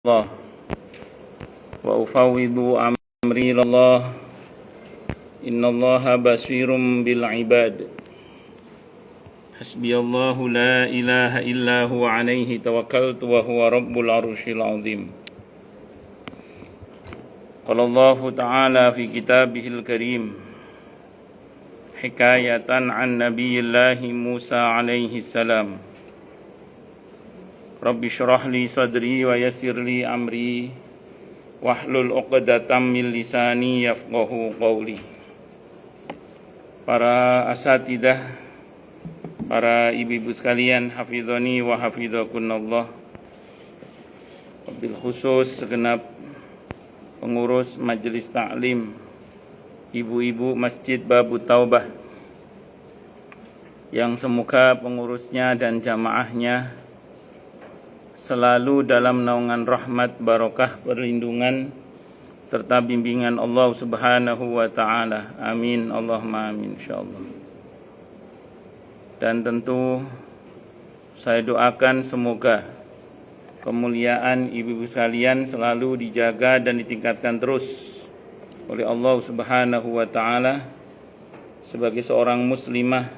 Allah wa ufawwidu amri ilallah innallaha basirum bil ibad hasbiyallahu la ilaha illa huwa alaihi tawakkaltu wa huwa rabbul arsyil azim. Qala Allah ta'ala fi kitabihil karim hikayatan an nabiyillahi Musa alaihi salam. Rabbi syrah li sadri wa yassir li amri wahlul 'uqdatam min lisani yafqahu qawli. Para asatidah, para ibu-ibu sekalian, hafizani wa hafizakunallah. Wabil khusus segenap pengurus majelis taklim, ibu-ibu Masjid Babu Taubah, yang semoga pengurusnya dan jamaahnya selalu dalam naungan rahmat, barokah, perlindungan serta bimbingan Allah Subhanahu wa ta'ala. Amin, Allahumma amin, insyaallah. Dan tentu saya doakan semoga kemuliaan ibu-ibu sekalian selalu dijaga dan ditingkatkan terus oleh Allah Subhanahu wa ta'ala sebagai seorang muslimah,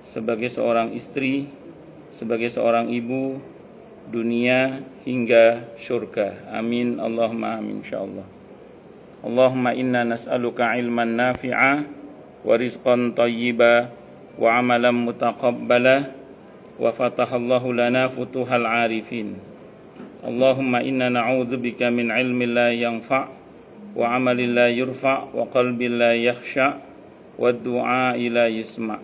sebagai seorang istri, sebagai seorang ibu, dunia hingga syurga. Amin, Allahumma amin, insyaallah. Allahumma inna nas'aluka ilman nafi'a wa rizqan thayyiba wa amalan mutaqabbala wa fatahallahu lana futuhal arifin. Allahumma inna na'udzubika min ilmin la yanfa' wa amalin la yurfa' wa qalbin la yakhsha' wa du'a la yusma'.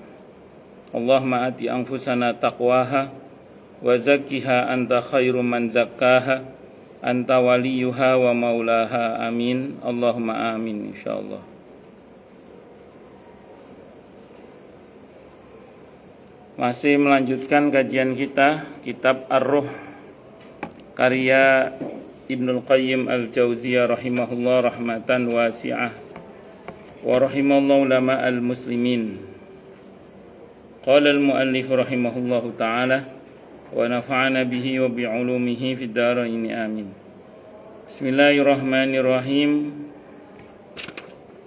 Allahumma ati anfusana taqwaha wa zakkiha anta khairu man zakkaha anta waliyuha wa maulaha. Amin, Allahumma amin, insyaallah. Masih melanjutkan kajian kita kitab Ar-Ruh karya Ibnul Qayyim Al-Jauziyah rahimahullah rahmatan wasi'ah wa rahimallahu ulama al-muslimin. Qala al-muallif rahimahullahu ta'ala wa nafa'ana bihi wa bi'ulumihi fid dharain amin. Bismillahirrahmanirrahim.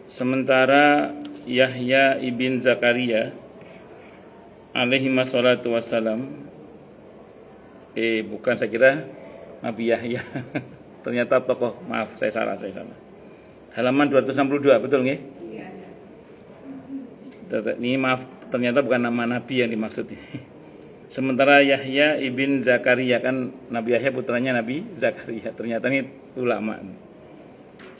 Sementara Yahya ibn Zakaria alaihi wassalatu wassalam, bukan, saya kira Nabi Yahya ternyata tokoh, maaf saya salah. Halaman 262, betul nggih? Ini maaf, ternyata bukan nama Nabi yang dimaksud ini. Sementara Yahya ibn Zakaria, kan Nabi Yahya putranya Nabi Zakaria, ternyata ini ulama.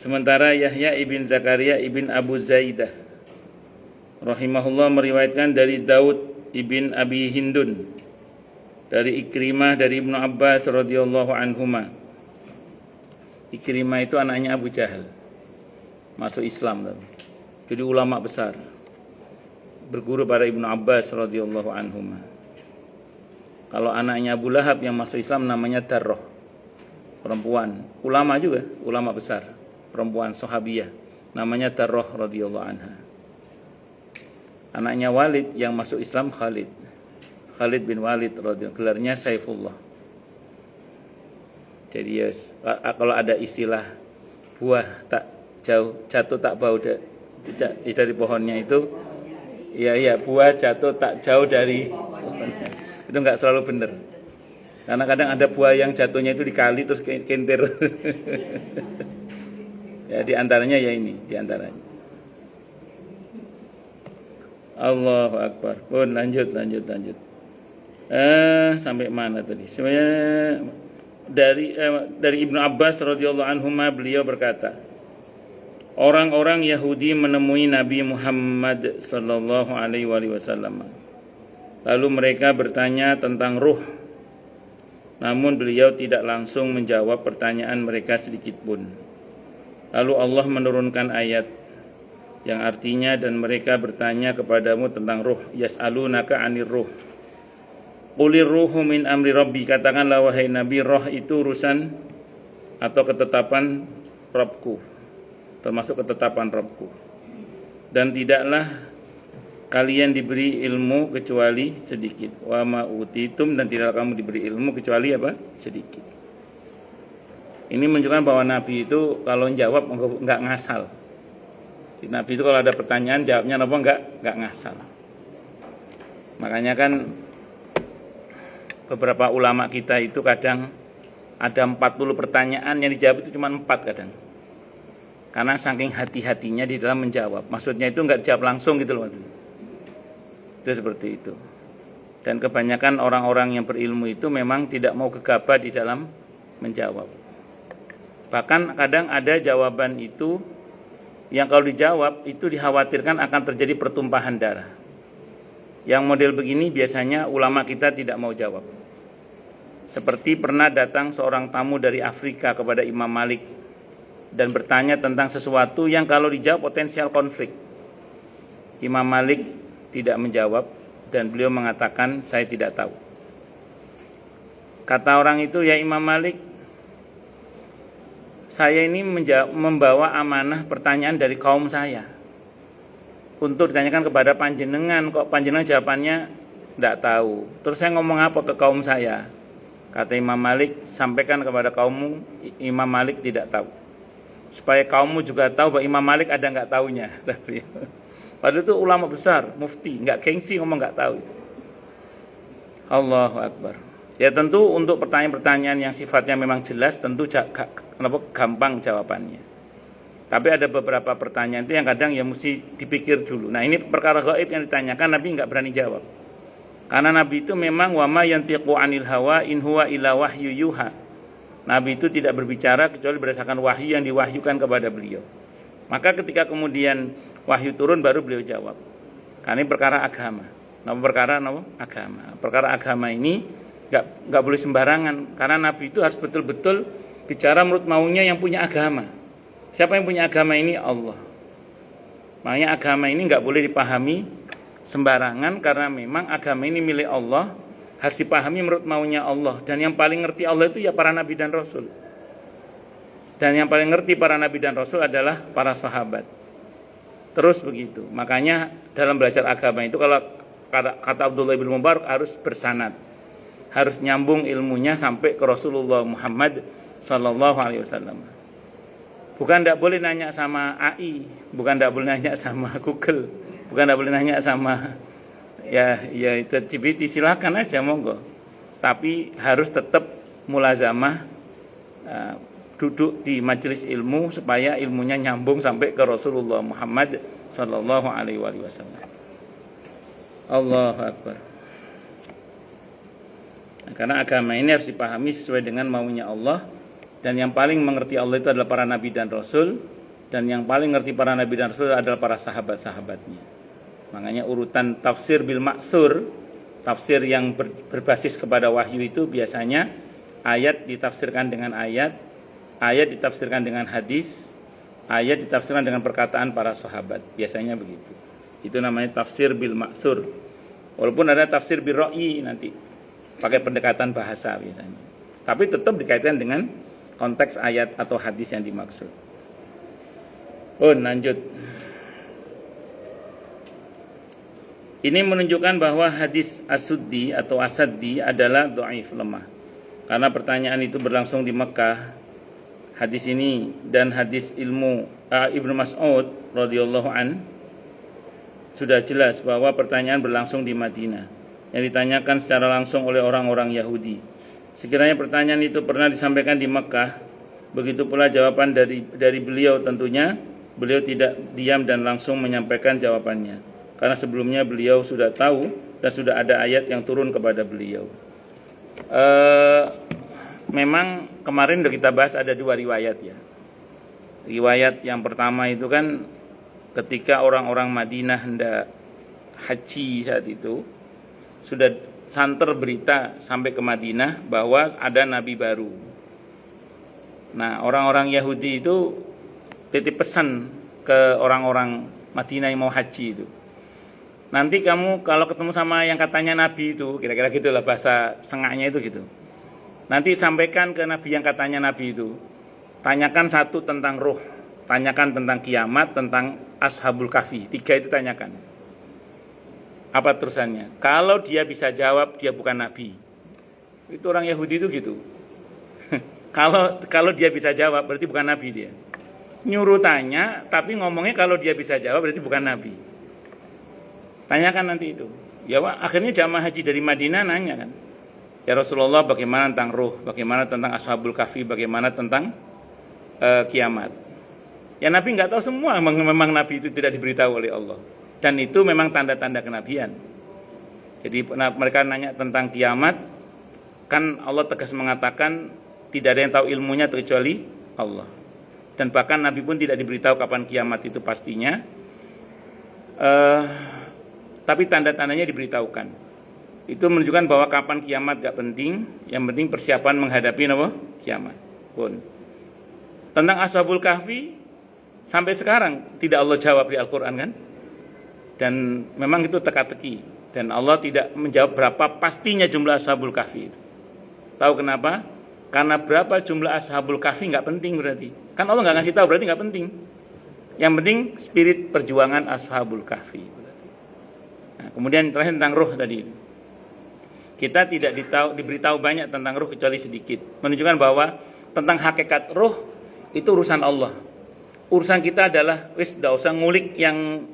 Sementara Yahya ibn Zakaria ibn Abu Zaidah rahimahullah meriwayatkan dari Daud ibn Abi Hindun, dari Ikrimah, dari Ibnu Abbas radhiyallahu anhuma. Ikrimah itu anaknya Abu Jahal, masuk Islam, jadi ulama besar, berguru pada Ibnu Abbas radhiyallahu anhuma. Kalau anaknya Abu Lahab yang masuk Islam namanya Darroh, perempuan, ulama juga, ulama besar, perempuan sahabiyah, namanya Darroh radhiyallahu anha. Anaknya Walid yang masuk Islam Khalid bin Walid radhiyallahu, gelarnya Saifullah. Jadi kalau ada istilah buah tak jauh jatuh tak bau dari pohonnya itu, ya buah jatuh tak jauh dari pohonnya, itu enggak selalu benar. Karena kadang ada buah yang jatuhnya itu di kali terus kentir. Ya, di antaranya ya ini, di antaranya. Allahu Akbar. Pun lanjut. Sampai mana tadi? Sebenarnya dari Ibnu Abbas radhiyallahu anhuma, beliau berkata, orang-orang Yahudi menemui Nabi Muhammad sallallahu alaihi wasallam. Lalu mereka bertanya tentang ruh. Namun beliau tidak langsung menjawab pertanyaan mereka sedikit pun. Lalu Allah menurunkan ayat yang artinya, dan mereka bertanya kepadamu tentang ruh. Yas'alunaka 'anir ruh. Qulir ruhu min amri rabbi. Katakanlah wahai Nabi, roh itu urusan atau ketetapan Rabbku, termasuk ketetapan Rabbku. Dan tidaklah kalian diberi ilmu kecuali sedikit. Wa ma utitum, dan tidaklah kamu diberi ilmu kecuali apa? Sedikit. Ini menunjukkan bahwa Nabi itu kalau jawab enggak ngasal. Nabi itu kalau ada pertanyaan jawabnya apa enggak ngasal. Makanya kan beberapa ulama kita itu kadang ada 40 pertanyaan yang dijawab itu cuma 4 kadang. Karena saking hati-hatinya di dalam menjawab. Maksudnya itu enggak dijawab langsung gitu loh. Itu seperti itu. Dan kebanyakan orang-orang yang berilmu itu memang tidak mau gegabah di dalam menjawab. Bahkan kadang ada jawaban itu yang kalau dijawab itu dikhawatirkan akan terjadi pertumpahan darah. Yang model begini biasanya ulama kita tidak mau jawab. Seperti pernah datang seorang tamu dari Afrika kepada Imam Malik dan bertanya tentang sesuatu yang kalau dijawab potensial konflik. Imam Malik tidak menjawab dan beliau mengatakan saya tidak tahu. Kata orang itu, ya Imam Malik, saya ini membawa amanah pertanyaan dari kaum saya untuk ditanyakan kepada panjenengan, kok panjenengan jawabannya tidak tahu. Terus saya ngomong apa ke kaum saya? Kata Imam Malik, sampaikan kepada kaummu Imam Malik tidak tahu, supaya kaummu juga tahu bahwa Imam Malik ada nggak tahunya. Padahal itu ulama besar, mufti, nggak gengsi ngomong nggak tahu itu. Allahu Akbar. Ya tentu untuk pertanyaan-pertanyaan yang sifatnya memang jelas tentu gampang jawabannya. Tapi ada beberapa pertanyaan itu yang kadang ya mesti dipikir dulu. Nah ini perkara gaib yang ditanyakan Nabi nggak berani jawab. Karena Nabi itu memang wama yantiqu anil hawa in huwa illa wahyu yuha. Nabi itu tidak berbicara kecuali berdasarkan wahyu yang diwahyukan kepada beliau. Maka ketika kemudian wahyu turun baru beliau jawab. Karena ini perkara agama. Agama. Perkara agama ini nggak boleh sembarangan. Karena Nabi itu harus betul-betul bicara menurut maunya yang punya agama. Siapa yang punya agama ini? Allah. Makanya agama ini nggak boleh dipahami sembarangan karena memang agama ini milik Allah, harus dipahami menurut maunya Allah. Dan yang paling ngerti Allah itu ya para nabi dan rasul. Dan yang paling ngerti para nabi dan rasul adalah para sahabat. Terus begitu. Makanya dalam belajar agama itu kalau kata Abdullah bin Mubarak harus bersanad. Harus nyambung ilmunya sampai ke Rasulullah Muhammad sallallahu alaihi wasallam. Bukan tidak boleh nanya sama AI, bukan tidak boleh nanya sama Google, bukan tidak boleh nanya sama ya itu GPT, silakan aja monggo. Tapi harus tetap mulazamah, duduk di majelis ilmu supaya ilmunya nyambung sampai ke Rasulullah Muhammad sallallahu alaihi wasallam. Allahu Akbar. Karena agama ini harus dipahami sesuai dengan maunya Allah. Dan yang paling mengerti Allah itu adalah para nabi dan rasul. Dan yang paling mengerti para nabi dan rasul adalah para sahabat-sahabatnya. Makanya urutan tafsir bil maksur, tafsir yang berbasis kepada wahyu itu biasanya ayat ditafsirkan dengan ayat, ayat ditafsirkan dengan hadis, ayat ditafsirkan dengan perkataan para sahabat. Biasanya begitu. Itu namanya tafsir bil maksur. Walaupun ada tafsir bil ra'yi nanti pakai pendekatan bahasa biasanya. Tapi tetap dikaitkan dengan konteks ayat atau hadis yang dimaksud. Lanjut. Ini menunjukkan bahwa hadis as-suddi atau as-saddi adalah dhaif, lemah. Karena pertanyaan itu berlangsung di Mekah. Hadis ini dan hadis ilmu Ibnu Mas'ud radhiyallahu an sudah jelas bahwa pertanyaan berlangsung di Madinah, yang ditanyakan secara langsung oleh orang-orang Yahudi. Sekiranya pertanyaan itu pernah disampaikan di Mekah, begitu pula jawaban dari beliau, tentunya beliau tidak diam dan langsung menyampaikan jawabannya. Karena sebelumnya beliau sudah tahu dan sudah ada ayat yang turun kepada beliau. Memang kemarin sudah kita bahas ada 2 riwayat ya. Riwayat yang pertama itu kan ketika orang-orang Madinah hendak haji saat itu, sudah santer berita sampai ke Madinah bahwa ada nabi baru. Nah, orang-orang Yahudi itu titip pesan ke orang-orang Madinah yang mau haji itu. Nanti kamu kalau ketemu sama yang katanya nabi itu, kira-kira gitulah bahasa sengaknya itu gitu. Nanti sampaikan ke nabi yang katanya nabi itu. Tanyakan 1 tentang ruh, tanyakan tentang kiamat, tentang ashabul kahfi. 3 itu tanyakan. Apa terusannya? Kalau dia bisa jawab, dia bukan nabi. Itu orang Yahudi itu gitu. Kalau dia bisa jawab berarti bukan nabi dia. Nyuruh tanya tapi ngomongnya kalau dia bisa jawab berarti bukan nabi. Tanyakan nanti itu. Ya Pak, akhirnya jamaah haji dari Madinah nanya kan. Ya Rasulullah, bagaimana tentang ruh, bagaimana tentang Ashabul Kahfi, bagaimana tentang kiamat. Ya Nabi nggak tahu semua, memang Nabi itu tidak diberitahu oleh Allah. Dan itu memang tanda-tanda kenabian. Jadi mereka nanya tentang kiamat, kan Allah tegas mengatakan tidak ada yang tahu ilmunya kecuali Allah. Dan bahkan Nabi pun tidak diberitahu kapan kiamat itu pastinya. Tapi tanda-tandanya diberitahukan. Itu menunjukkan bahwa kapan kiamat gak penting, yang penting persiapan menghadapi kiamat. Pun. Tentang Ashabul Kahfi sampai sekarang tidak Allah jawab di Al-Qur'an kan? Dan memang itu teka-teki dan Allah tidak menjawab berapa pastinya jumlah Ashabul Kahfi itu. Tahu kenapa? Karena berapa jumlah Ashabul Kahfi gak penting berarti. Kan Allah gak ngasih tahu berarti gak penting. Yang penting spirit perjuangan Ashabul Kahfi. Nah, kemudian terakhir tentang ruh tadi. Kita tidak diberitahu banyak tentang ruh kecuali sedikit. Menunjukkan bahwa tentang hakikat ruh itu urusan Allah. Urusan kita adalah tidak usah ngulik yang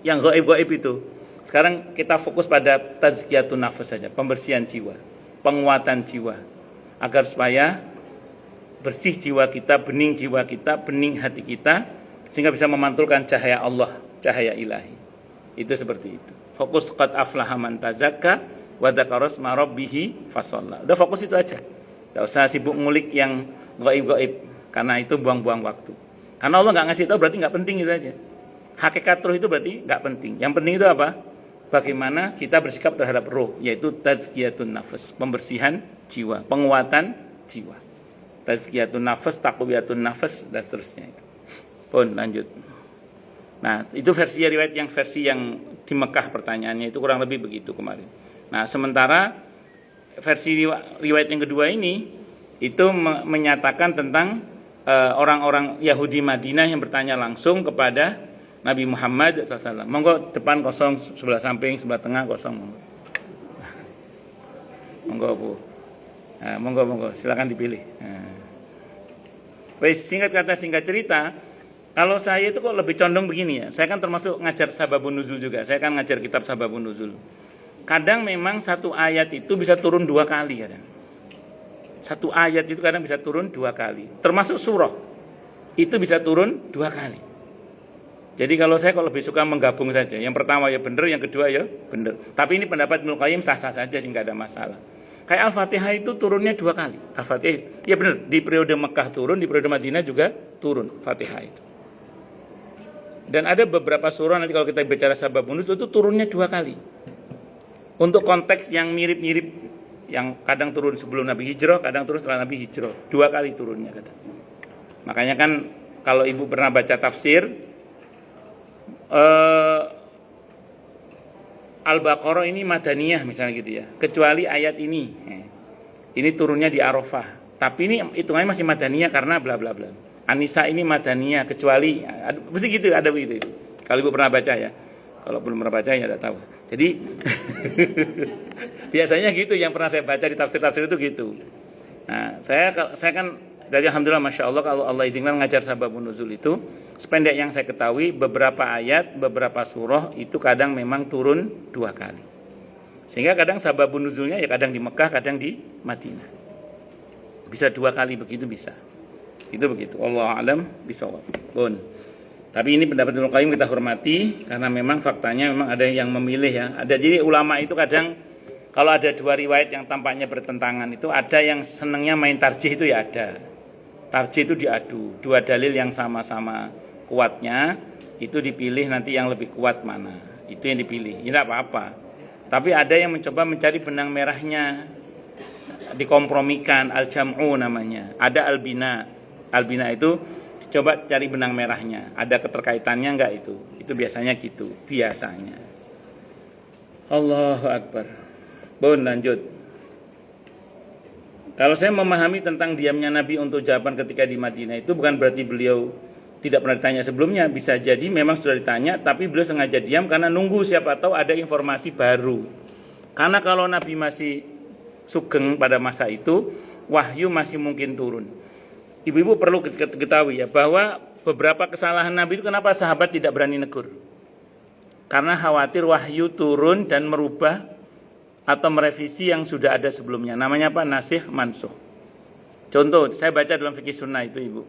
gaib-gaib itu. Sekarang kita fokus pada tazkiyatun nafas saja, pembersihan jiwa, penguatan jiwa, agar supaya bersih jiwa kita, bening hati kita, sehingga bisa memantulkan cahaya Allah, cahaya ilahi. Itu seperti itu. Fokus qad aflaha man tazakka wa dzakara isma rabbih fasalla. Udah fokus itu aja. Enggak usah sibuk ngulik yang gaib-gaib karena itu buang-buang waktu. Karena Allah enggak ngasih tahu berarti enggak penting itu aja. Hakikat ruh itu berarti enggak penting. Yang penting itu apa? Bagaimana kita bersikap terhadap ruh, yaitu tazkiyatun nafas, pembersihan jiwa, penguatan jiwa. Tazkiyatun nafas, taqwiyatun nafas dan seterusnya itu. Pun lanjut. Nah, itu versi yang di Mekah pertanyaannya itu kurang lebih begitu kemarin. Nah, sementara versi riwayat yang kedua ini itu menyatakan tentang orang-orang Yahudi Madinah yang bertanya langsung kepada Nabi Muhammad SAW. Monggo depan kosong, sebelah samping, sebelah tengah kosong. Monggo Bu. Nah, monggo, silakan dipilih. Nah. Singkat kata singkat cerita. Kalau saya itu kok lebih condong begini ya. Saya kan termasuk ngajar Sababun Nuzul juga. Saya kan ngajar kitab Sababun Nuzul. Kadang memang satu ayat itu bisa turun 2 kali kadang. Satu ayat itu kadang bisa turun 2 kali. Termasuk surah. Itu bisa turun 2 kali. Jadi kalau saya kok lebih suka menggabung saja. Yang pertama ya benar, yang kedua ya benar. Tapi ini pendapat Ibnu Qayyim sah-sah saja, nggak ada masalah. Kayak Al-Fatihah itu turunnya 2 kali. Al-Fatihah, ya benar. Di periode Mekah turun, di periode Madinah juga turun Fatihah itu. Dan ada beberapa surah nanti kalau kita bicara Sababun Nuzul itu turunnya 2 kali. Untuk konteks yang mirip-mirip, yang kadang turun sebelum Nabi hijrah, kadang turun setelah Nabi hijrah. 2 kali turunnya kadang. Makanya kan kalau ibu pernah baca tafsir Al-Baqarah ini Madaniyah misalnya gitu ya. Kecuali ayat ini. Ini turunnya di Arafah. Tapi ini hitungannya masih Madaniyah karena bla bla bla. An-Nisa ini Madaniyah kecuali mesti gitu, ada begitu. Kalau ibu pernah baca ya. Kalau belum pernah baca ya tidak tahu. Jadi biasanya gitu yang pernah saya baca di tafsir-tafsir itu gitu. Nah, saya kan dari alhamdulillah masya Allah kalau Allah izinkan ngajar Sababun Nuzul itu sependek yang saya ketahui beberapa ayat, beberapa surah itu kadang memang turun 2 kali. Sehingga kadang Sababun Nuzulnya ya kadang di Mekah, kadang di Madinah. Bisa 2 kali begitu bisa. Itu begitu. Wallahu a'lam bishawab. Pun. Tapi ini pendapat Ibnu Qayyim kita hormati karena memang faktanya memang ada yang memilih ya. Ada jadi ulama itu kadang kalau ada 2 riwayat yang tampaknya bertentangan itu ada yang senangnya main tarjih itu ya ada. Tarjih itu diadu, 2 dalil yang sama-sama kuatnya itu dipilih nanti yang lebih kuat mana. Itu yang dipilih. Ya tidak apa-apa. Tapi ada yang mencoba mencari benang merahnya. Dikompromikan al-jam'u namanya. Ada al-bina. Al-bina itu coba cari benang merahnya. Ada keterkaitannya enggak itu? Itu biasanya gitu, biasanya. Allahu Akbar. Bun lanjut. Kalau saya memahami tentang diamnya Nabi untuk jawaban ketika di Madinah itu bukan berarti beliau tidak pernah ditanya sebelumnya. Bisa jadi memang sudah ditanya, tapi beliau sengaja diam karena nunggu siapa tahu ada informasi baru. Karena kalau Nabi masih sugeng pada masa itu, wahyu masih mungkin turun. Ibu-ibu perlu ketahui ya bahwa beberapa kesalahan Nabi itu kenapa sahabat tidak berani negur? Karena khawatir wahyu turun dan merubah atau merevisi yang sudah ada sebelumnya. Namanya apa? Nasikh mansukh. Contoh, saya baca dalam fikih sunnah itu ibu.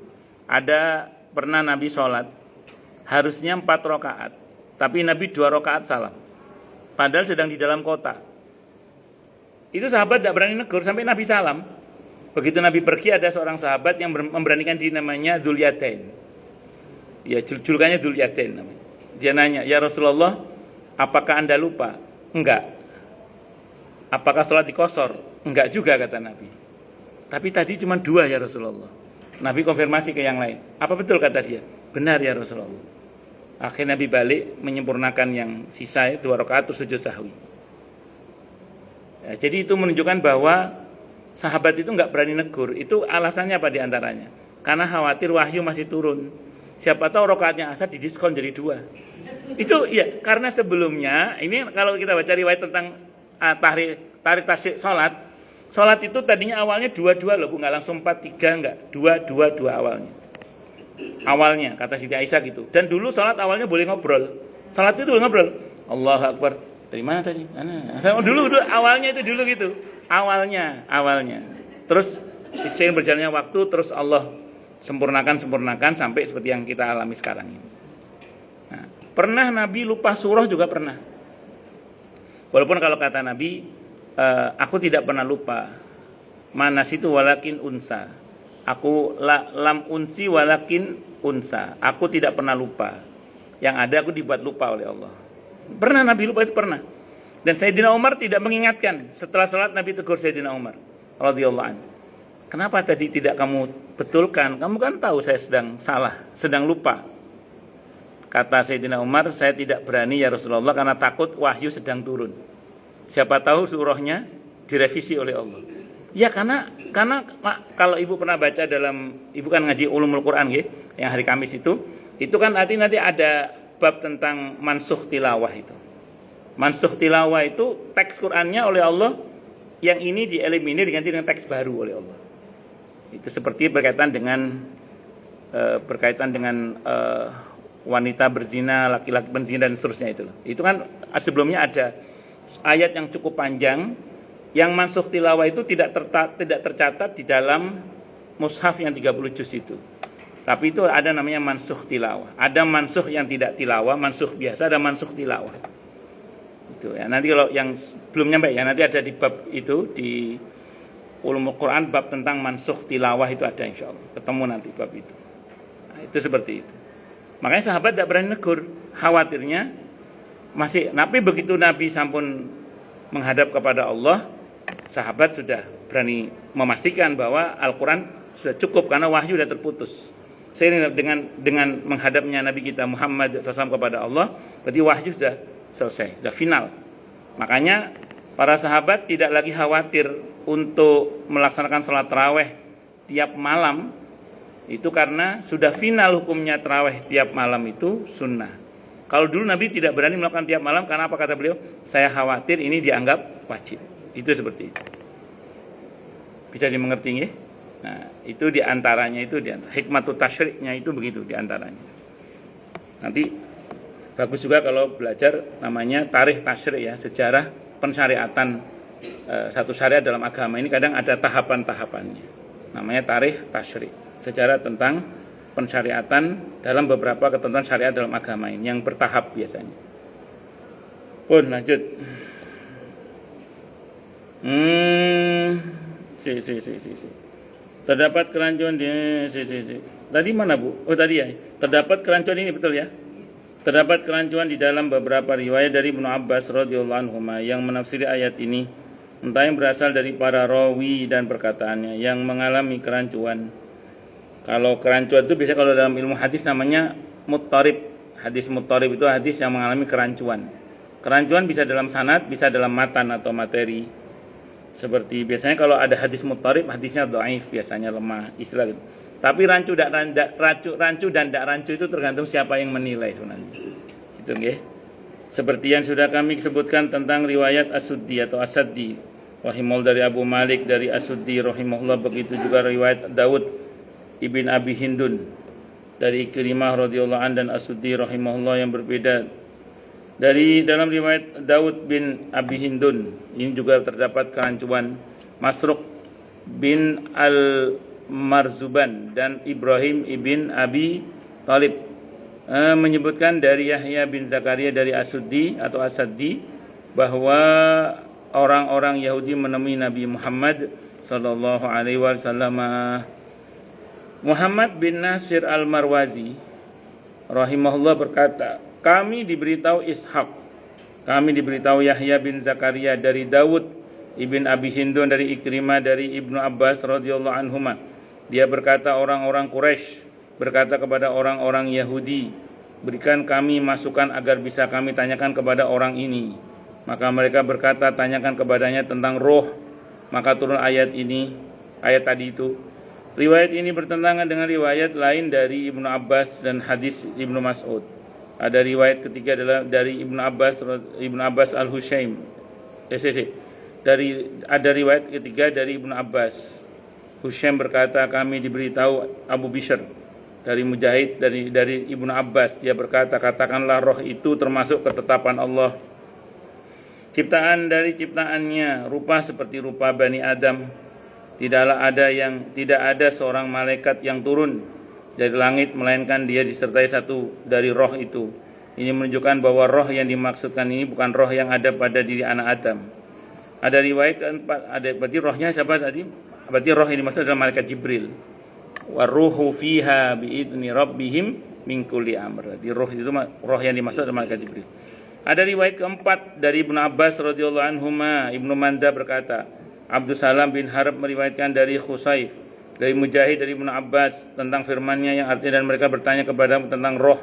Ada pernah Nabi sholat, harusnya 4 rakaat, tapi Nabi 2 rakaat salam. Padahal sedang di dalam kota. Itu sahabat tidak berani negur sampai Nabi salam. Begitu Nabi pergi ada seorang sahabat yang memberanikan diri namanya Dzulyatain. Ya, julukannya Dzulyatain namanya. Dia nanya, "Ya Rasulullah, apakah Anda lupa?" "Enggak." "Apakah sholat dikosor?" "Enggak juga," kata Nabi. "Tapi tadi cuma 2 ya Rasulullah." Nabi konfirmasi ke yang lain. "Apa betul?" kata dia. "Benar ya Rasulullah." Akhirnya Nabi balik menyempurnakan yang sisa 2 rakaat terus sujud sahwi. Ya, jadi itu menunjukkan bahwa sahabat itu enggak berani negur. Itu alasannya apa diantaranya? Karena khawatir wahyu masih turun. Siapa tahu rakaatnya asar didiskon jadi 2. Itu ya karena sebelumnya ini kalau kita baca riwayat tentang tarik tasyrik salat itu tadinya awalnya 2 loh Bu, enggak langsung 4-3 enggak. 2 awalnya. Awalnya kata Siti Aisyah gitu. Dan dulu salat awalnya boleh ngobrol. Salat itu boleh ngobrol. Allahu Akbar. Dari mana tadi? Dulu awalnya itu dulu gitu. Awalnya. Terus seiring berjalannya waktu terus Allah sempurnakan sampai seperti yang kita alami sekarang ini. Nah, pernah Nabi lupa surah juga pernah. Walaupun kalau kata Nabi, aku tidak pernah lupa. Manas itu walakin unsa. Aku lam unsi walakin unsa. Aku tidak pernah lupa. Yang ada aku dibuat lupa oleh Allah. Pernah Nabi lupa itu pernah. Dan Sayyidina Umar tidak mengingatkan. Setelah salat Nabi tegur Sayyidina Umar radhiyallahu anhu. "Kenapa tadi tidak kamu betulkan? Kamu kan tahu saya sedang salah, sedang lupa." Kata Sayyidina Umar, "Saya tidak berani ya Rasulullah karena takut wahyu sedang turun. Siapa tahu surahnya direvisi oleh Allah." Ya karena kalau ibu pernah baca ibu kan ngaji ulumul Quran yang hari Kamis itu kan nanti ada bab tentang mansukh tilawah itu. Mansukh tilawah itu teks Qur'annya oleh Allah yang ini dieliminir diganti dengan teks baru oleh Allah. Itu seperti berkaitan dengan wanita berzina, laki-laki berzina dan seterusnya itu. Itu kan sebelumnya ada ayat yang cukup panjang yang mansukh tilawah itu tidak tercatat di dalam mushaf yang 30 juz itu. Tapi itu ada namanya mansukh tilawah. Ada mansukh yang tidak tilawah, mansukh biasa, ada mansukh tilawah. Itu ya. Nanti kalau yang belum nyampe ya nanti ada di bab itu di Ulumul Quran bab tentang mansukh tilawah itu ada insyaallah. Ketemu nanti bab itu. Nah, itu seperti itu. Makanya sahabat tidak berani negur, khawatirnya masih. Tapi begitu Nabi sampun menghadap kepada Allah, sahabat sudah berani memastikan bahwa Al-Quran sudah cukup karena wahyu sudah terputus. Seiring dengan menghadapnya Nabi kita Muhammad SAW kepada Allah, berarti wahyu sudah selesai, sudah final. Makanya para sahabat tidak lagi khawatir untuk melaksanakan sholat tarawih tiap malam. Itu karena sudah final hukumnya tarawih tiap malam itu sunnah. Kalau dulu Nabi tidak berani melakukan tiap malam karena apa kata beliau? Saya khawatir ini dianggap wajib. Itu seperti itu. Bisa dimengerti ya? Nah, itu diantaranya hikmatut tasyriknya itu begitu diantaranya. Nanti bagus juga kalau belajar namanya tarikh tasyrik ya, sejarah pensyariatan satu syariat dalam agama ini kadang ada tahapan-tahapannya. Namanya tarikh tasyrik, sejarah tentang pensyariatan dalam beberapa ketentuan syariat dalam agama ini yang bertahap biasanya. Pun lanjut. Terdapat kerancuan di Tadi mana Bu? Oh tadi ya. Terdapat kerancuan ini betul ya. Terdapat kerancuan di dalam beberapa riwayat dari Ibnu Abbas radhiyallahu anhu yang menafsiri ayat ini, entah yang berasal dari para rawi dan perkataannya yang mengalami kerancuan. Kalau kerancuan itu biasanya kalau dalam ilmu hadis namanya muttarib. Hadis muttarib itu hadis yang mengalami kerancuan. Kerancuan bisa dalam sanad, bisa dalam matan atau materi. Seperti biasanya kalau ada hadis muttarib, hadisnya dhaif, biasanya lemah, istilah gitu. Tapi rancu dan tidak rancu itu tergantung siapa yang menilai sebenarnya. Itu nggih. Seperti yang sudah kami sebutkan tentang riwayat As-Suddi atau As-Saddi rahimahullah, dari Abu Malik, dari As-Suddi rahimahullah. Begitu juga riwayat Daud ibn Abi Hindun dari Ikrimah radhiyallahu an dan As-Suddi rahimahullah yang berbeda. Dari dalam riwayat Daud bin Abi Hindun ini juga terdapat kerancuan Masruq bin Al-Marzuban dan Ibrahim ibn Abi Talib menyebutkan dari Yahya bin Zakaria dari As-Suddi atau As-Saddi bahwa orang-orang Yahudi menemui Nabi Muhammad sallallahu alaihi wasallam. Muhammad bin Nasir Al-Marwazi rahimahullah berkata, kami diberitahu Ishaq, kami diberitahu Yahya bin Zakaria dari Daud ibn Abi Hindun dari Ikrimah dari Ibnu Abbas radhiyallahu anhuma. Dia berkata, orang-orang Quraisy berkata kepada orang-orang Yahudi, berikan kami masukan agar bisa kami tanyakan kepada orang ini. Maka mereka berkata, tanyakan kepadanya tentang roh. Maka turun ayat ini, ayat tadi itu. Riwayat ini bertentangan dengan riwayat lain dari Ibnu Abbas dan hadis Ibnu Mas'ud. Ada riwayat ketiga adalah dari Ibnu Abbas Al-Hushaim. Ada riwayat ketiga dari Ibnu Abbas. Hushaim berkata, kami diberitahu Abu Bishr dari Mujahid dari Ibnu Abbas. Dia berkata, katakanlah roh itu termasuk ketetapan Allah. Ciptaan dari ciptaannya rupa seperti rupa Bani Adam. Tidak ada seorang malaikat yang turun dari langit melainkan dia disertai satu dari roh itu. Ini menunjukkan bahwa roh yang dimaksudkan ini bukan roh yang ada pada diri anak Adam. Ada riwayat keempat, berarti rohnya siapa tadi? Berarti roh yang dimaksud adalah malaikat Jibril. Waruhu fiha biidni rabbihim min kulli amr. Jadi roh yang dimaksud adalah malaikat Jibril. Ada riwayat keempat dari Ibnu Abbas radhiyallahu anhuma. Ibnu Manda berkata, Abdus Salam bin Harb meriwayatkan dari Khusaif, dari Mujahid, dari Ibnu Abbas tentang firman-Nya yang artinya, dan mereka bertanya kepadamu tentang roh.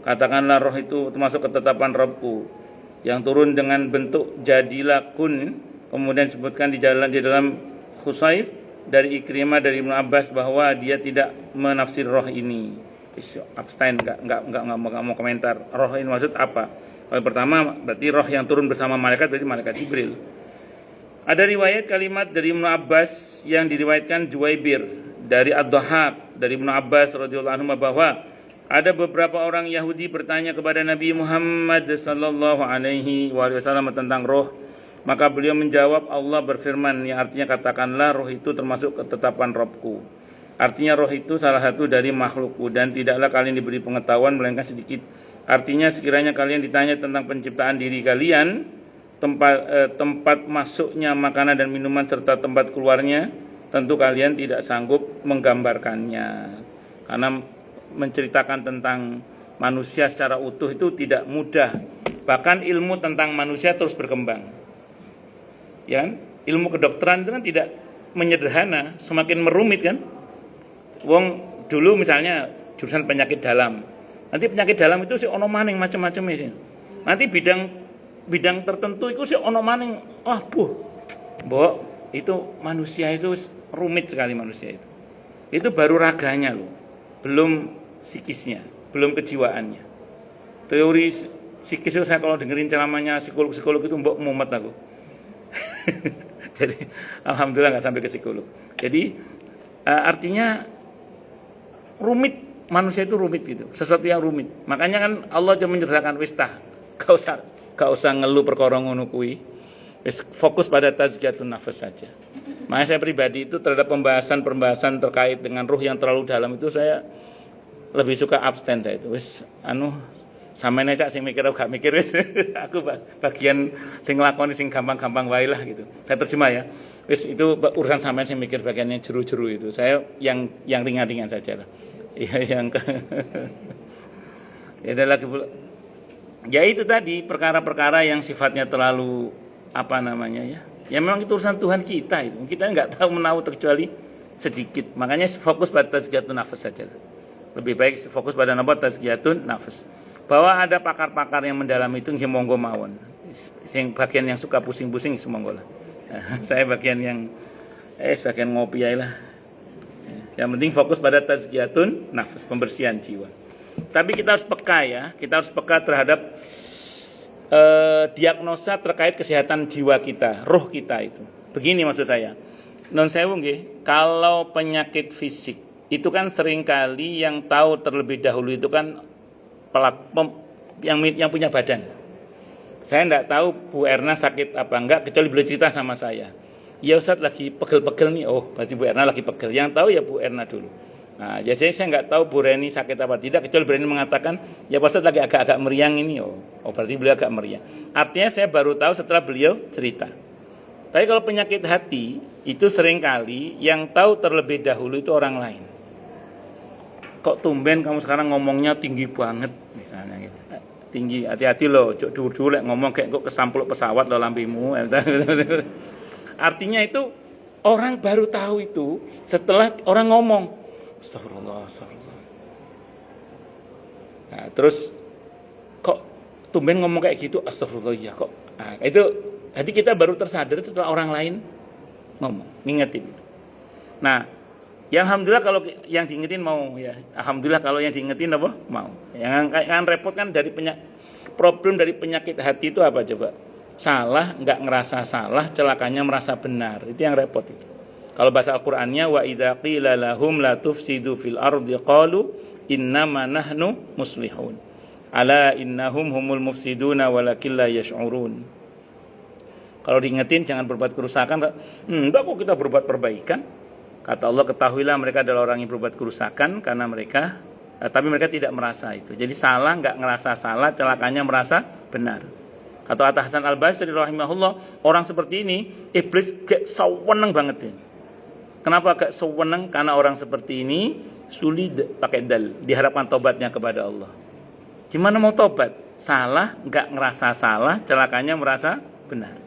Katakanlah roh itu termasuk ketetapan Rabbku yang turun dengan bentuk jadilah kun. Kemudian disebutkan di dalam Khusaif dari Ikrimah dari Ibnu Abbas bahwa dia tidak menafsir roh ini. Abstain, enggak mau komentar. Roh ini maksud apa? Yang pertama berarti roh yang turun bersama malaikat berarti malaikat Jibril. Ada riwayat kalimat dari Ibnu Abbas yang diriwayatkan Juwaibir dari Ad-Dhahhak dari Ibnu Abbas radhiyallahu anhu bahwa ada beberapa orang Yahudi bertanya kepada Nabi Muhammad sallallahu alaihi wasallam tentang roh. Maka beliau menjawab, Allah berfirman, yang artinya katakanlah roh itu termasuk ketetapan Rabbku. Artinya roh itu salah satu dari makhlukku dan tidaklah kalian diberi pengetahuan melainkan sedikit. Artinya sekiranya kalian ditanya tentang penciptaan diri kalian, tempat masuknya makanan dan minuman serta tempat keluarnya, tentu kalian tidak sanggup menggambarkannya. Karena menceritakan tentang manusia secara utuh itu tidak mudah. Bahkan ilmu tentang manusia terus berkembang. Ya, ilmu kedokteran itu kan tidak menyederhana, semakin merumit kan. Wong dulu misalnya jurusan penyakit dalam. Nanti penyakit dalam itu si ono maning macam-macam sih. Nanti bidang tertentu itu si ono maning, mbok itu manusia itu rumit sekali manusia itu. Itu baru raganya loh. Belum psikisnya, belum kejiwaannya. Teori psikis itu saya kalau dengerin ceramahnya psikolog itu mbok mumet aku. Jadi alhamdulillah nggak sampai ke psikolog. Jadi artinya rumit, manusia itu rumit gitu, sesuatu yang rumit. Makanya kan Allah cuma menyerahkan wistah, gak usah ngeluh perkara ngono kuwi. Wis fokus pada tazkiyatun nafas saja. Makanya saya pribadi itu terhadap pembahasan terkait dengan ruh yang terlalu dalam itu saya lebih suka abstain saya itu. Wis sampeyan cak sing mikir gak mikir wis aku bagian sing nglakoni sing gampang-gampang wae lah gitu. Saya terjemah ya. Wis itu urusan sampeyan sing mikir bagian yang jeru-jeru itu. Saya yang ringan-ringan saja lah. Yang ya ada lagi ya itu tadi perkara-perkara yang sifatnya terlalu apa namanya ya. Ya memang itu urusan Tuhan kita itu. Kita enggak tahu menahu kecuali sedikit. Makanya fokus pada tazkiyatun nafas saja. Lebih baik fokus pada tazkiyatun nafas. Bahwa ada pakar-pakar yang mendalam itu yang monggo mawon. Yang bagian yang suka pusing-pusing semonggo lah. Saya bagian yang sebagian ngopi aja lah. Yang penting fokus pada tazkiyatun nafas, pembersihan jiwa. Tapi kita harus peka ya, kita harus peka terhadap diagnosa terkait kesehatan jiwa kita, roh kita itu. Begini maksud saya. Non sewu nggih, kalau penyakit fisik itu kan seringkali yang tahu terlebih dahulu itu kan yang punya badan. Saya enggak tahu Bu Erna sakit apa enggak kecuali beliau cerita sama saya. Ya Ustaz lagi pegel-pegel nih. Oh, berarti Bu Erna lagi pegel. Yang tahu ya Bu Erna dulu. Nah, jadi saya enggak tahu Bu Reni sakit apa tidak kecuali Bu Reni mengatakan, "Ya Pak Ustaz lagi agak-agak meriang ini." Oh, berarti beliau agak meriang. Artinya saya baru tahu setelah beliau cerita. Tapi kalau penyakit hati itu seringkali yang tahu terlebih dahulu itu orang lain. Kok tumben kamu sekarang ngomongnya tinggi banget misalnya gitu. Tinggi, hati-hati loh, dulu ngomong kayak kok kesampul pesawat lo lampimu. Artinya itu orang baru tahu itu setelah orang ngomong. Astagfirullah. Nah, terus kok tumben ngomong kayak gitu, astagfirullah ya kok. Nah, itu jadi kita baru tersadar setelah orang lain ngomong, ngingetin. Nah, ya alhamdulillah kalau yang diingetin mau ya. Alhamdulillah kalau yang diingetin apa? Mau. Yang repot kan dari problem dari penyakit hati itu apa coba? Salah, enggak ngerasa salah, celakanya merasa benar. Itu yang repot itu. Kalau bahasa Al-Qur'annya wa idza qila lahum la tufsidu fil ardi qalu innama nahnu muslihun. Ala innahum humul mufsiduna walakin la yash'urun. Kalau diingetin jangan berbuat kerusakan, enggak kok kita berbuat perbaikan. Kata Allah, ketahuilah mereka adalah orang yang berbuat kerusakan karena mereka tapi mereka tidak merasa itu. Jadi salah enggak ngerasa salah, celakanya merasa benar. Kata Atta Hasan Al-Basri rahimahullah, orang seperti ini iblis gak sewenang banget ya. Kenapa gak sewenang? Karena orang seperti ini sulit pakai dal, diharapkan tobatnya kepada Allah. Gimana mau tobat? Salah, enggak ngerasa salah, celakanya merasa benar.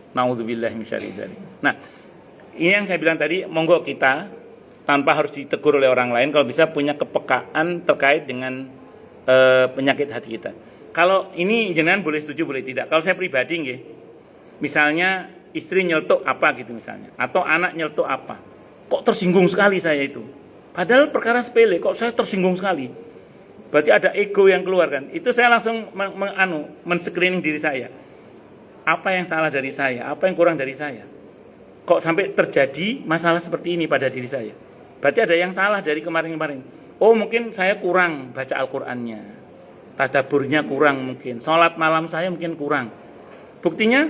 Nauzubillahi minasyaitonir rajim. Nah, ini yang saya bilang tadi, monggo kita tanpa harus ditegur oleh orang lain kalau bisa punya kepekaan terkait dengan penyakit hati kita. Kalau ini jenengan boleh setuju boleh tidak. Kalau saya pribadi nggih, misalnya istri nyeletuk apa gitu misalnya, atau anak nyeletuk apa, kok tersinggung sekali saya itu. Padahal perkara sepele, kok saya tersinggung sekali. Berarti ada ego yang keluar kan. Itu saya langsung men-screening diri saya. Apa yang salah dari saya? Apa yang kurang dari saya? Kok sampai terjadi masalah seperti ini pada diri saya? Berarti ada yang salah dari kemarin-kemarin. Oh mungkin saya kurang baca Al-Qur'annya, tadaburnya kurang mungkin, sholat malam saya mungkin kurang. Buktinya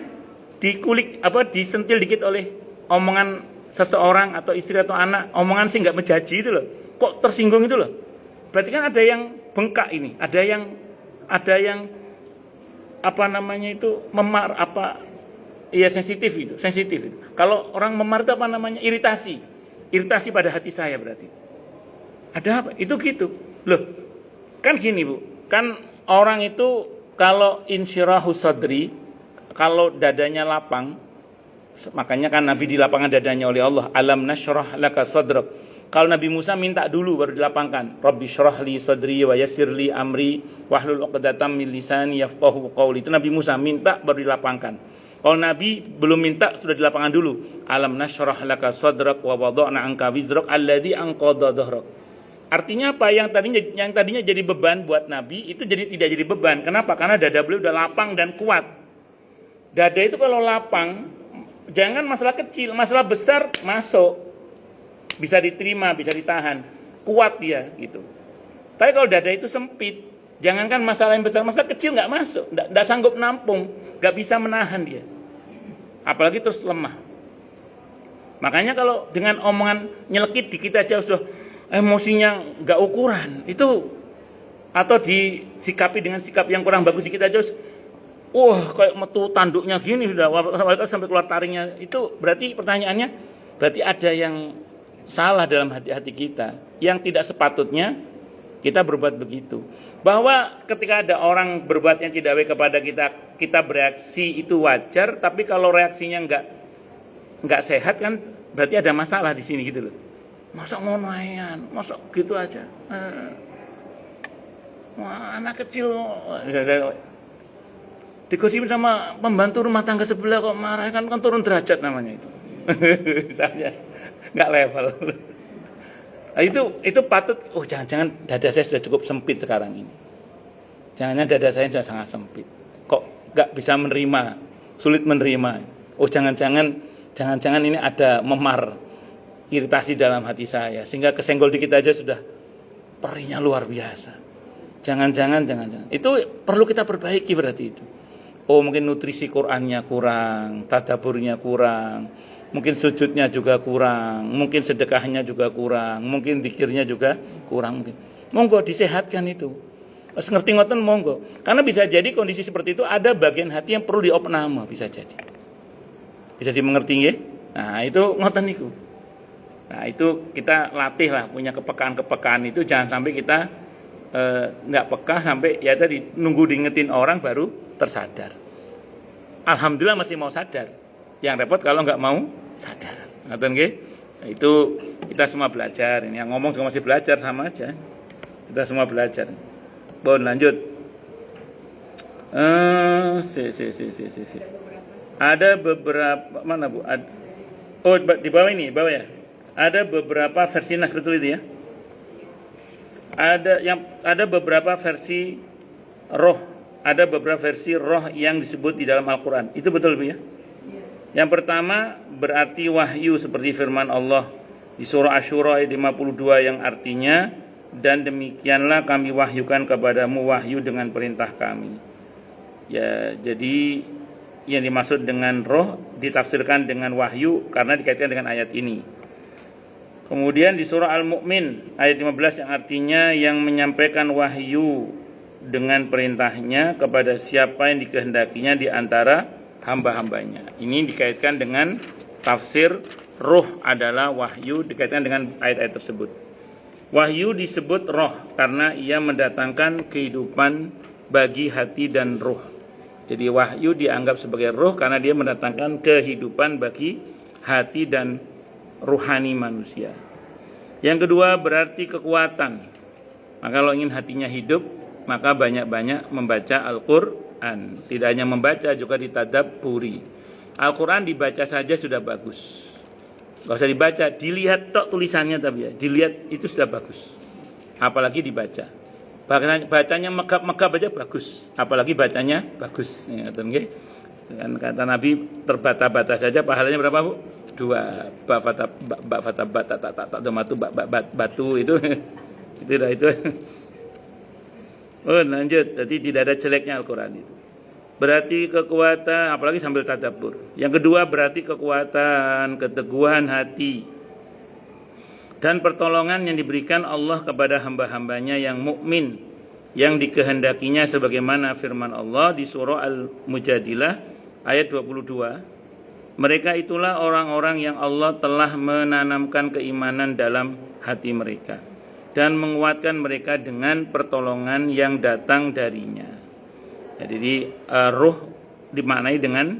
disentil dikit oleh omongan seseorang atau istri atau anak, omongan sih nggak menjaji itu loh. Kok tersinggung itu loh? Berarti kan ada yang bengkak ini, ada yang sensitif itu. Kalau orang memar itu iritasi pada hati saya berarti. Ada apa? Itu gitu. Loh, kan gini Bu, kan orang itu kalau insyirahu sadri, kalau dadanya lapang, makanya kan Nabi dilapangkan dadanya oleh Allah, alam nasyrah laka sadrak. Kalau Nabi Musa minta dulu baru dilapangkan. Rabbi syrah li sadri wa yassir li amri wahlul 'uqdatam min lisani yafqahu qawli. Itu Nabi Musa minta baru dilapangkan. Kalau Nabi belum minta sudah dilapangkan dulu. Alam nasyrah laka sadrak wa wada'na 'anka wizrak alladzi anqadha dhahrak. Artinya apa? Yang tadinya jadi beban buat Nabi itu jadi tidak jadi beban. Kenapa? Karena dada beliau udah lapang dan kuat. Dada itu kalau lapang, jangan masalah kecil, masalah besar masuk. Bisa diterima, bisa ditahan, kuat dia gitu. Tapi kalau dada itu sempit, jangankan masalah yang besar, masalah kecil nggak masuk, nggak sanggup nampung, nggak bisa menahan dia. Apalagi terus lemah. Makanya kalau dengan omongan nyelekit dikit aja sudah emosinya nggak ukuran, itu atau disikapi dengan sikap yang kurang bagus dikit aja, kayak metu tanduknya gini sudah, sampai keluar taringnya. Itu berarti pertanyaannya, berarti ada yang salah dalam hati-hati kita yang tidak sepatutnya kita berbuat begitu. Bahwa ketika ada orang berbuat yang tidak baik kepada kita bereaksi itu wajar, tapi kalau reaksinya enggak sehat kan berarti ada masalah di sini gitu loh. Masa ngonoan, masa gitu aja. Anak kecil digosipin sama pembantu rumah tangga sebelah kok marah, kan turun derajat namanya itu. Misalnya nggak level. Nah, itu patut. Jangan-jangan dada saya sudah cukup sempit sekarang ini. Jangan dada saya sudah sangat sempit. Kok nggak bisa menerima, sulit menerima. Jangan-jangan Jangan-jangan ini ada memar iritasi dalam hati saya sehingga kesenggol dikit aja sudah perihnya luar biasa. Jangan-jangan. Itu perlu kita perbaiki berarti itu. Oh, mungkin nutrisi Qur'annya kurang, tadaburnya kurang, mungkin sujudnya juga kurang, mungkin sedekahnya juga kurang, mungkin zikirnya juga kurang. Monggo disehatkan itu. Ngerti ngoten monggo. Karena bisa jadi kondisi seperti itu ada bagian hati yang perlu diopname, bisa jadi. Bisa dimengerti nggih? Nah, itu ngoten niku. Nah, itu kita latih lah, punya kepekaan-kepekaan itu, jangan sampai kita nggak peka sampai ya tadi nunggu diingetin orang baru tersadar. Alhamdulillah masih mau sadar. Yang repot kalau nggak mau sadar. Ngoten nggih? Nah, itu kita semua belajar. Ini yang ngomong juga masih belajar, sama aja. Kita semua belajar. Bon, lanjut. Ada beberapa mana Bu? Oh, di bawah ini, bawah ya. Ada beberapa versi nas, betul itu ya? Ada beberapa versi roh, ada beberapa versi roh yang disebut di dalam Al-Qur'an. Itu betul Bu ya? Yang pertama berarti wahyu seperti firman Allah di surah Asy-Syura ayat 52 yang artinya, dan demikianlah kami wahyukan kepadamu wahyu dengan perintah kami. Ya, jadi yang dimaksud dengan roh ditafsirkan dengan wahyu karena dikaitkan dengan ayat ini. Kemudian di surah Al-Mu'min ayat 15 yang artinya yang menyampaikan wahyu dengan perintahnya kepada siapa yang dikehendakinya di antara hamba-hambanya. Ini dikaitkan dengan tafsir roh adalah wahyu, dikaitkan dengan ayat-ayat tersebut. Wahyu disebut roh karena ia mendatangkan kehidupan bagi hati dan roh. Jadi wahyu dianggap sebagai roh karena dia mendatangkan kehidupan bagi hati dan ruhani manusia. Yang kedua berarti kekuatan. Maka kalau ingin hatinya hidup, maka banyak-banyak membaca Al-Qur'an. Tidak hanya membaca, juga ditadabburi. Al-Qur'an dibaca saja sudah bagus. Gak usah dibaca, dilihat tok tulisannya tapi ya. Dilihat itu sudah bagus. Apalagi dibaca. Bacanya megap-megap aja bagus. Apalagi bacanya bagus. Ya, kan kata Nabi terbata-bata saja pahalanya berapa Bu? 2. Batu itu itu. Oh, lanjut. Jadi tidak ada jeleknya Al-Qur'an itu. Berarti kekuatan, apalagi sambil tadabbur. Yang kedua berarti kekuatan, keteguhan hati dan pertolongan yang diberikan Allah kepada hamba-hambanya yang mukmin, yang dikehendakinya sebagaimana firman Allah di surah Al-Mujadilah ayat 22. Mereka itulah orang-orang yang Allah telah menanamkan keimanan dalam hati mereka dan menguatkan mereka dengan pertolongan yang datang darinya. Jadi ruh dimaknai dengan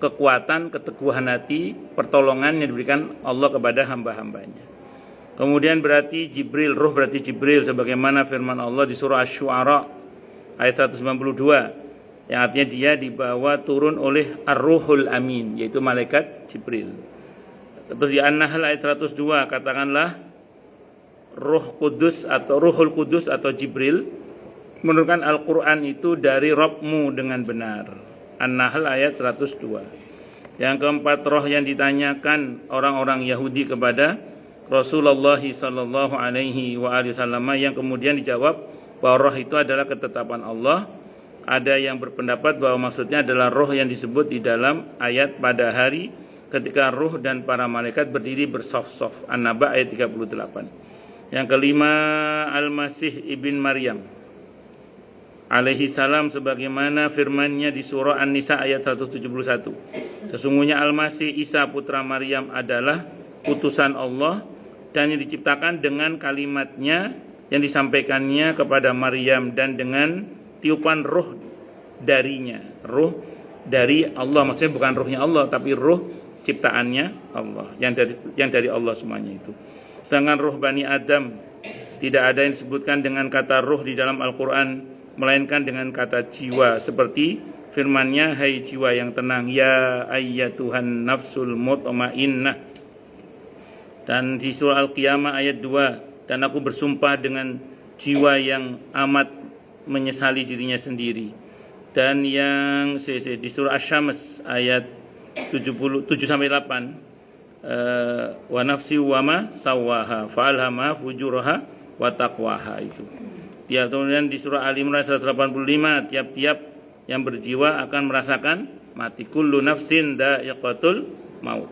kekuatan, keteguhan hati, pertolongan yang diberikan Allah kepada hamba-hambanya. Kemudian berarti Jibril, ruh berarti Jibril sebagaimana firman Allah di surah Asy-Syu'ara ayat 192. Yang artinya dia dibawa turun oleh Ar-Ruhul Amin, yaitu malaikat Jibril. Terus di An-Nahl ayat 102 katakanlah Ruh Kudus atau Ruhul Kudus atau Jibril menurunkan Al-Quran itu dari Rabbmu dengan benar. An-Nahl ayat 102. Yang keempat, roh yang ditanyakan orang-orang Yahudi kepada Rasulullah sallallahu alaihi wasallam yang kemudian dijawab bahwa roh itu adalah ketetapan Allah. Ada yang berpendapat bahwa maksudnya adalah roh yang disebut di dalam ayat pada hari ketika roh dan para malaikat berdiri bersaf-saf. An-Naba ayat 38. Yang kelima, Al-Masih ibn Maryam alaihi salam sebagaimana firman-Nya di surah An-Nisa ayat 171. Sesungguhnya Al-Masih Isa putra Maryam adalah utusan Allah dan yang diciptakan dengan kalimat-Nya yang disampaikannya kepada Maryam dan dengan tiupan ruh darinya. Ruh dari Allah, maksudnya bukan ruhnya Allah tapi ruh ciptaannya Allah yang dari Allah semuanya itu. Sedangkan ruh Bani Adam tidak ada yang disebutkan dengan kata ruh di dalam Al-Quran, melainkan dengan kata jiwa, seperti firman-Nya, hai jiwa yang tenang, ya ayyatuhan nafsul mutmainnah. Dan di surah Al-Qiyamah ayat 2, dan aku bersumpah dengan jiwa yang amat menyesali dirinya sendiri. Dan yang di surah Asy-Syams ayat 77 sampai 8. Wa nafsi wa ma sawaha fa'alhama fujuraha wa taqwaha itu. Kemudian di surah Al-Imran 185, tiap-tiap yang berjiwa akan merasakan mati. Kullu nafsin dha'iqatul maut.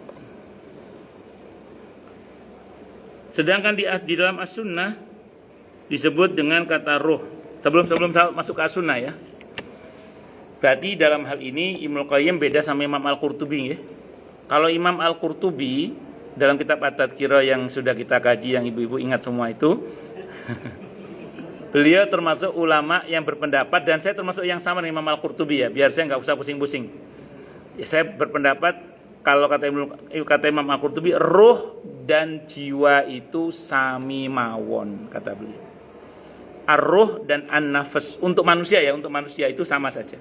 Sedangkan di dalam As-Sunnah disebut dengan kata ruh. Sebelum masuk ke As-Sunnah ya. Berarti dalam hal ini Ibnu Qayyim beda sama Imam Al-Qurtubi ya. Kalau Imam Al-Qurtubi dalam kitab At-Tadhkirah yang sudah kita kaji, yang ibu-ibu ingat semua itu, beliau termasuk ulama yang berpendapat, dan saya termasuk yang sama dengan Imam Al-Qurtubi ya, biar saya nggak usah pusing-pusing. Ya, saya berpendapat kalau kata Imam Al-Qurtubi, ruh dan jiwa itu sami mawon, kata beliau. Ar-ruh dan an-nafas untuk manusia ya, untuk manusia itu sama saja.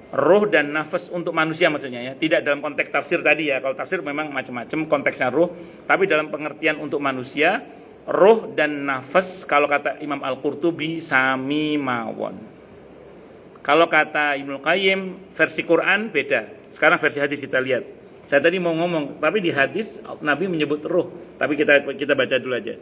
Ruh dan nafas untuk manusia maksudnya ya, tidak dalam konteks tafsir tadi ya. Kalau tafsir memang macam-macam konteksnya ruh, tapi dalam pengertian untuk manusia, ruh dan nafas kalau kata Imam Al-Qurtubi sami mawon. Kalau kata Ibnu Qayyim versi Quran beda. Sekarang versi hadis kita lihat. Saya tadi mau ngomong, tapi di hadis Nabi menyebut ruh, tapi kita baca dulu aja.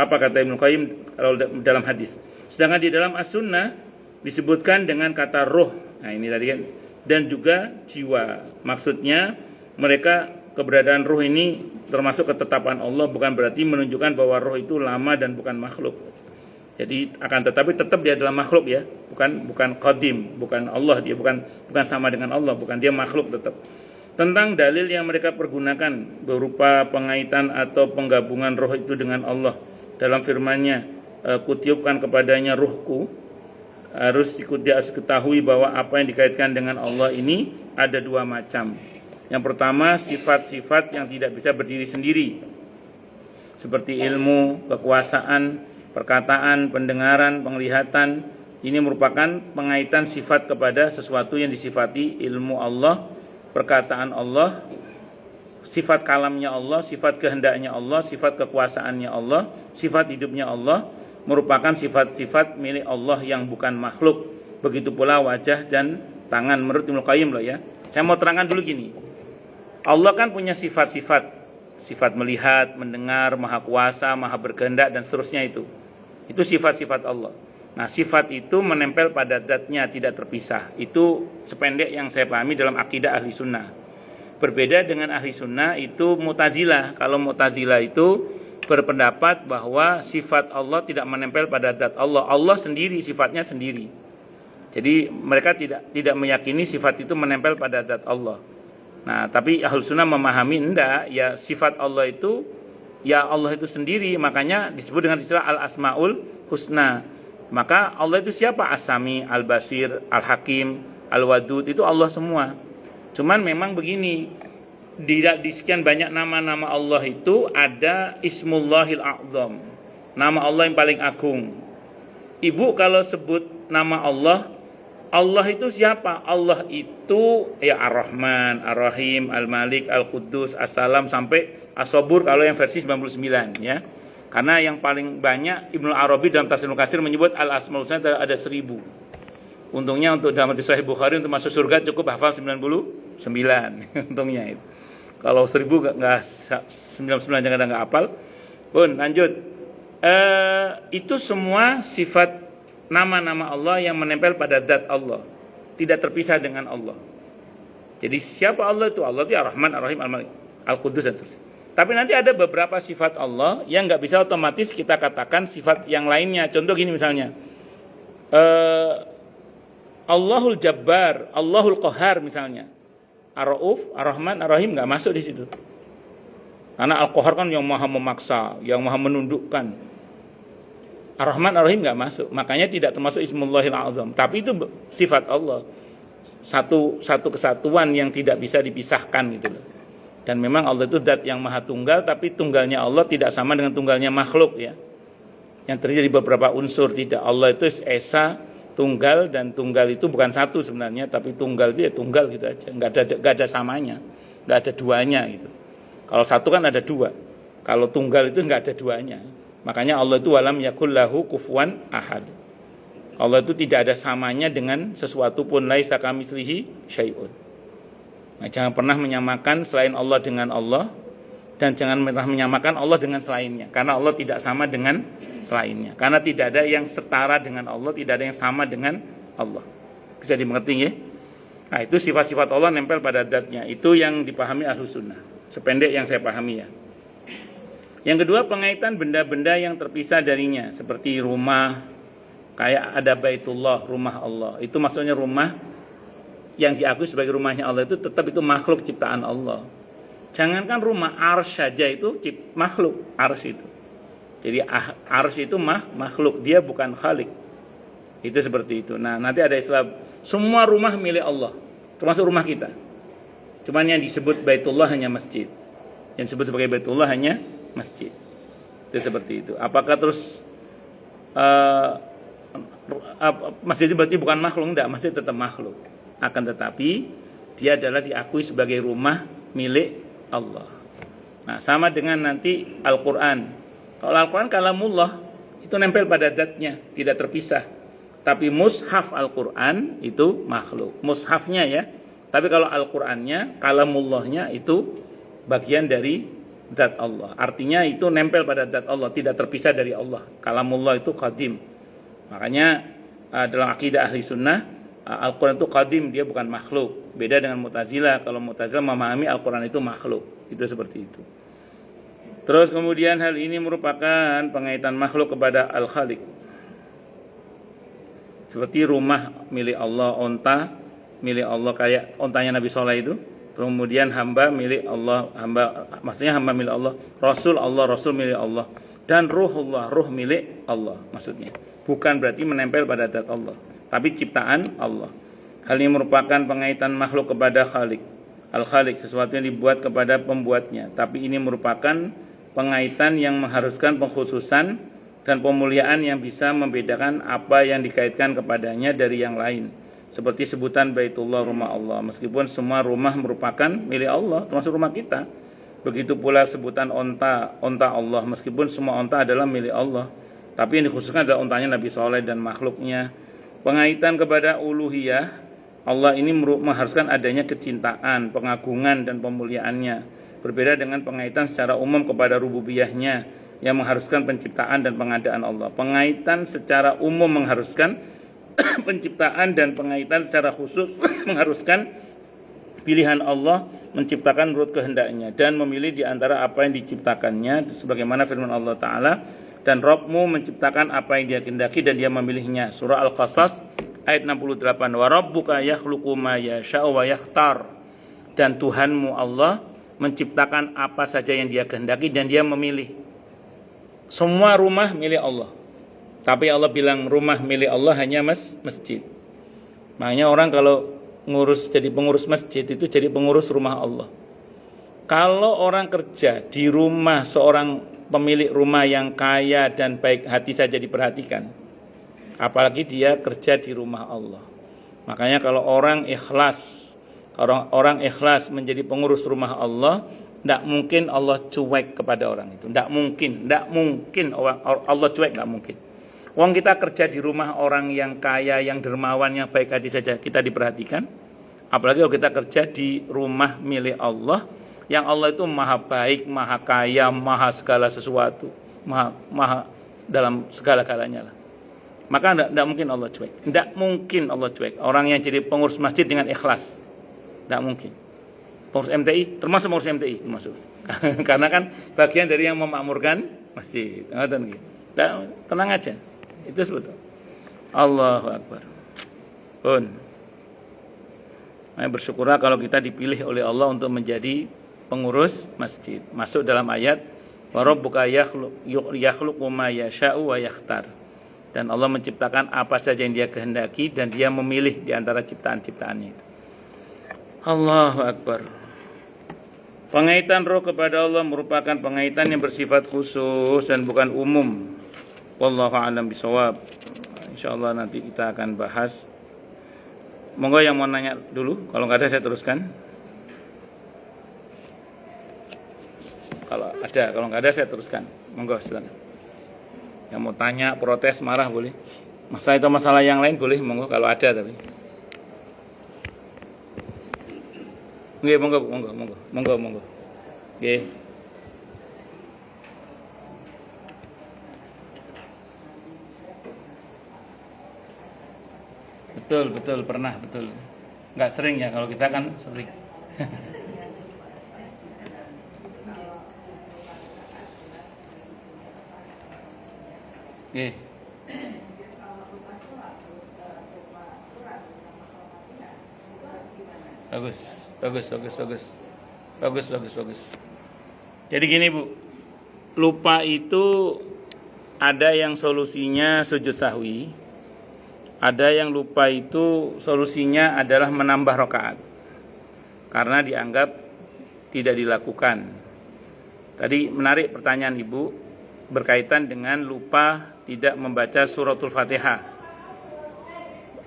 Apa kata Ibnu Qayyim kalau dalam hadis? Sedangkan di dalam As-Sunnah disebutkan dengan kata ruh. Nah ini tadi kan, dan juga jiwa. Maksudnya mereka, keberadaan ruh ini termasuk ketetapan Allah, bukan berarti menunjukkan bahwa ruh itu lama dan bukan makhluk. Jadi akan tetapi tetap dia adalah makhluk ya, bukan qadim, bukan Allah, dia bukan sama dengan Allah, bukan dia makhluk tetap. Tentang dalil yang mereka pergunakan berupa pengaitan atau penggabungan ruh itu dengan Allah dalam firman-Nya, kutiupkan kepadanya ruhku. Harus diketahui bahwa apa yang dikaitkan dengan Allah ini ada dua macam. Yang pertama, sifat-sifat yang tidak bisa berdiri sendiri, seperti ilmu, kekuasaan, perkataan, pendengaran, penglihatan. Ini merupakan pengaitan sifat kepada sesuatu yang disifati ilmu Allah, perkataan Allah, sifat kalamnya Allah, sifat kehendaknya Allah, sifat kekuasaannya Allah, sifat hidupnya Allah, merupakan sifat-sifat milik Allah yang bukan makhluk. Begitu pula wajah dan tangan menurut Ibnu Qayyim loh ya. Saya mau terangkan dulu gini. Allah kan punya sifat-sifat, sifat melihat, mendengar, maha kuasa, maha berkehendak dan seterusnya itu. Itu sifat-sifat Allah. Nah, sifat itu menempel pada zatnya, tidak terpisah. Itu sependek yang saya pahami dalam akidah Ahli Sunnah. Berbeda dengan Ahli Sunnah itu Mu'tazilah. Kalau Mu'tazilah itu berpendapat bahwa sifat Allah tidak menempel pada zat Allah. Allah sendiri, sifatnya sendiri. Jadi mereka tidak meyakini sifat itu menempel pada zat Allah. Nah, tapi Ahlus Sunnah memahami enggak, ya sifat Allah itu ya Allah itu sendiri, makanya disebut dengan istilah Al-Asmaul Husna. Maka Allah itu siapa? As-Sami, Al-Basir, Al-Hakim, Al-Wadud, itu Allah semua. Cuman memang begini, di sekian banyak nama-nama Allah itu ada Ismullahil A'zam, nama Allah yang paling agung. Ibu kalau sebut nama Allah, Allah itu siapa? Allah itu ya Ar-Rahman, Ar-Rahim, Al-Malik, Al-Quddus, As-Salam sampai As-Sabur kalau yang versi 99 ya. Karena yang paling banyak Ibnu Arabi dalam Tafsirul Katsir menyebut Al-Asmaul Husna ada 1000. Untungnya untuk dalam hadis Sahih Bukhari untuk masuk surga cukup hafal 99. Untungnya itu. Kalau 1000 nggak 99 jangan nggak hafal. Pun lanjut. Itu semua sifat nama-nama Allah yang menempel pada zat Allah, tidak terpisah dengan Allah. Jadi siapa Allah itu? Allah itu Ar-Rahman, Ar-Rahim, Al-Malik, Al-Quddus dan seterusnya. Tapi nanti ada beberapa sifat Allah yang nggak bisa otomatis kita katakan sifat yang lainnya. Contoh gini misalnya, Allahul Jabbar, Allahul Qahar misalnya. Ar-Rauf, Ar-Rahman, Ar-Rahim nggak masuk di situ. Karena Al-Qahar kan yang maha memaksa, yang maha menundukkan. Ar-Rahman, Ar-Rahim nggak masuk. Makanya tidak termasuk Ismullahil A'zam. Tapi itu sifat Allah. Satu kesatuan yang tidak bisa dipisahkan gitu loh. Dan memang Allah itu zat yang maha tunggal, tapi tunggalnya Allah tidak sama dengan tunggalnya makhluk ya. Yang terjadi beberapa unsur tidak. Allah itu esa, tunggal, dan tunggal itu bukan satu sebenarnya, tapi tunggal itu ya tunggal gitu aja, nggak ada samanya, nggak ada duanya gitu. Kalau satu kan ada dua, kalau tunggal itu nggak ada duanya. Makanya Allah itu walam yakul lahu kufuwan ahad. Allah itu tidak ada samanya dengan sesuatu pun, laisa kamitslihi syai'un. Nah, jangan pernah menyamakan selain Allah dengan Allah, dan jangan pernah menyamakan Allah dengan selainnya, karena Allah tidak sama dengan selainnya, karena tidak ada yang setara dengan Allah, tidak ada yang sama dengan Allah. Bisa dimengerti ya? Nah, itu sifat-sifat Allah nempel pada zatnya. Itu yang dipahami Ahlus Sunnah, sependek yang saya pahami ya. Yang kedua, pengaitan benda-benda yang terpisah darinya, seperti rumah, kayak ada Baitullah, rumah Allah. Itu maksudnya rumah yang diakui sebagai rumahnya Allah, itu tetap itu makhluk ciptaan Allah. Jangankan rumah, arsy saja itu makhluk, arsy itu. Jadi arsy itu makhluk, dia bukan khalik. Itu seperti itu. Nah, nanti ada istilah semua rumah milik Allah, termasuk rumah kita. Cuman yang disebut Baitullah hanya masjid. Yang disebut sebagai Baitullah hanya masjid. Itu seperti itu. Apakah terus masjid itu berarti bukan makhluk? Enggak, masjid tetap makhluk. Akan tetapi dia adalah diakui sebagai rumah milik Allah. Nah, sama dengan nanti Al-Quran. Kalau Al-Quran kalamullah, itu nempel pada zatnya, tidak terpisah. Tapi mushaf Al-Quran itu makhluk, mushafnya ya. Tapi kalau Al-Qurannya, kalamullahnya itu bagian dari zat Allah. Artinya itu nempel pada zat Allah, tidak terpisah dari Allah. Kalamullah itu qadim. Makanya dalam akidah ahli sunnah, Al-Quran itu qadim, dia bukan makhluk. Beda dengan Mu'tazilah. Kalau Mu'tazilah memahami Al-Quran itu makhluk. Itu seperti itu. Terus kemudian hal ini merupakan pengaitan makhluk kepada Al-Khaliq. Seperti rumah milik Allah, onta milik Allah, kayak ontanya Nabi Soleh itu. Kemudian hamba milik Allah, maksudnya hamba milik Allah, Rasul milik Allah, dan ruhullah, ruh milik Allah maksudnya. Bukan berarti menempel pada zat Allah, tapi ciptaan Allah. Hal ini merupakan pengaitan makhluk kepada Khalik. Al-Khalik, sesuatu yang dibuat kepada pembuatnya. Tapi ini merupakan pengaitan yang mengharuskan pengkhususan dan pemuliaan yang bisa membedakan apa yang dikaitkan kepadanya dari yang lain. Seperti sebutan Baitullah, rumah Allah. Meskipun semua rumah merupakan milik Allah, termasuk rumah kita. Begitu pula sebutan onta Allah. Meskipun semua onta adalah milik Allah, tapi yang dikhususkan adalah ontanya Nabi Soleh dan makhluknya. Pengaitan kepada uluhiyah Allah ini mengharuskan adanya kecintaan, pengagungan, dan pemuliaannya. Berbeda dengan pengaitan secara umum kepada rububiyahnya, yang mengharuskan penciptaan dan pengadaan Allah. Pengaitan secara umum mengharuskan penciptaan, dan pengaitan secara khusus mengharuskan pilihan Allah menciptakan menurut kehendaknya dan memilih di antara apa yang diciptakannya, sebagaimana firman Allah Ta'ala, dan Rabbmu menciptakan apa yang dia kehendaki dan dia memilihnya. Surah Al-Qasas ayat 68. Wa rabbuka yakhluqu ma yasha'u wa yakhtar. Dan Tuhanmu Allah menciptakan apa saja yang dia kehendaki dan dia memilih. Semua rumah milik Allah, tapi Allah bilang rumah milik Allah hanya masjid. Makanya orang kalau jadi pengurus masjid itu jadi pengurus rumah Allah. Kalau orang kerja di rumah seorang pemilik rumah yang kaya dan baik hati saja diperhatikan, apalagi dia kerja di rumah Allah. Makanya kalau orang ikhlas menjadi pengurus rumah Allah, tidak mungkin Allah cuek kepada orang itu. Tidak mungkin Allah cuek, tidak mungkin. Wong kita kerja di rumah orang yang kaya, yang dermawan, yang baik hati saja kita diperhatikan. Apalagi kalau kita kerja di rumah milik Allah, yang Allah itu maha baik, maha kaya, maha segala sesuatu, maha dalam segala-galanya lah. Maka tidak mungkin Allah cuek. Tidak mungkin Allah cuek. Orang yang jadi pengurus masjid dengan ikhlas, tidak mungkin. Pengurus MTI, termasuk pengurus MTI termasuk. Karena kan bagian dari yang memakmurkan masjid. Tenang aja. Itu sebetulnya. Allahu Akbar. Pun. Bersyukurlah kalau kita dipilih oleh Allah untuk menjadi pengurus masjid. Masuk dalam ayat wa rabbuka yakhluqu ma yasha'u wa yakhtar. Dan Allah menciptakan apa saja yang dia kehendaki dan dia memilih di antara ciptaan-ciptaannya itu. Allahu Akbar. Pengaitan roh kepada Allah merupakan pengaitan yang bersifat khusus dan bukan umum. Wallahu a'lam bishawab. Insyaallah nanti kita akan bahas. Monggo yang mau nanya dulu, kalau nggak ada saya teruskan. Kalau nggak ada saya teruskan. Monggo silakan. Yang mau tanya, protes, marah boleh. Masalah itu masalah yang lain boleh, monggo kalau ada tapi. Nggih, monggo. Nggih. Betul, pernah, betul. Nggak sering ya, kalau kita kan sering. Oke. Bagus. Jadi gini Bu, lupa itu ada yang solusinya sujud sahwi, ada yang lupa itu solusinya adalah menambah rakaat karena dianggap tidak dilakukan. Tadi menarik pertanyaan Ibu berkaitan dengan lupa tidak membaca suratul Fatihah.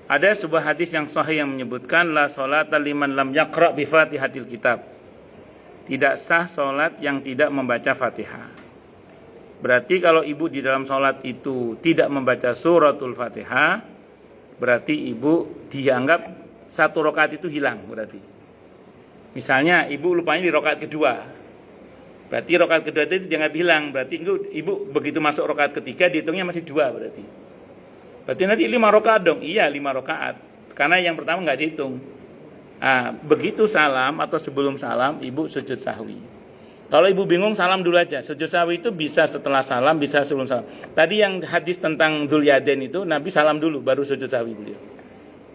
Ada sebuah hadis yang sahih yang menyebutkan la sholata liman lam yaqra bi Fatihatil kitab. Tidak sah salat yang tidak membaca Fatihah. Berarti kalau ibu di dalam salat itu tidak membaca suratul Fatihah, berarti ibu dianggap satu rakaat itu hilang berarti. Misalnya ibu lupanya di rakaat kedua. Berarti rakaat kedua itu dianggap hilang. Berarti ibu begitu masuk rakaat ketiga dihitungnya masih 2 berarti. Berarti nanti 5 rakaat dong. Iya 5 rakaat. Karena yang pertama nggak dihitung. Begitu salam atau sebelum salam ibu sujud sahwi. Kalau ibu bingung salam dulu aja. Sujud sahwi itu bisa setelah salam, bisa sebelum salam. Tadi yang hadis tentang Dzulyaden itu Nabi salam dulu baru sujud sahwi beliau.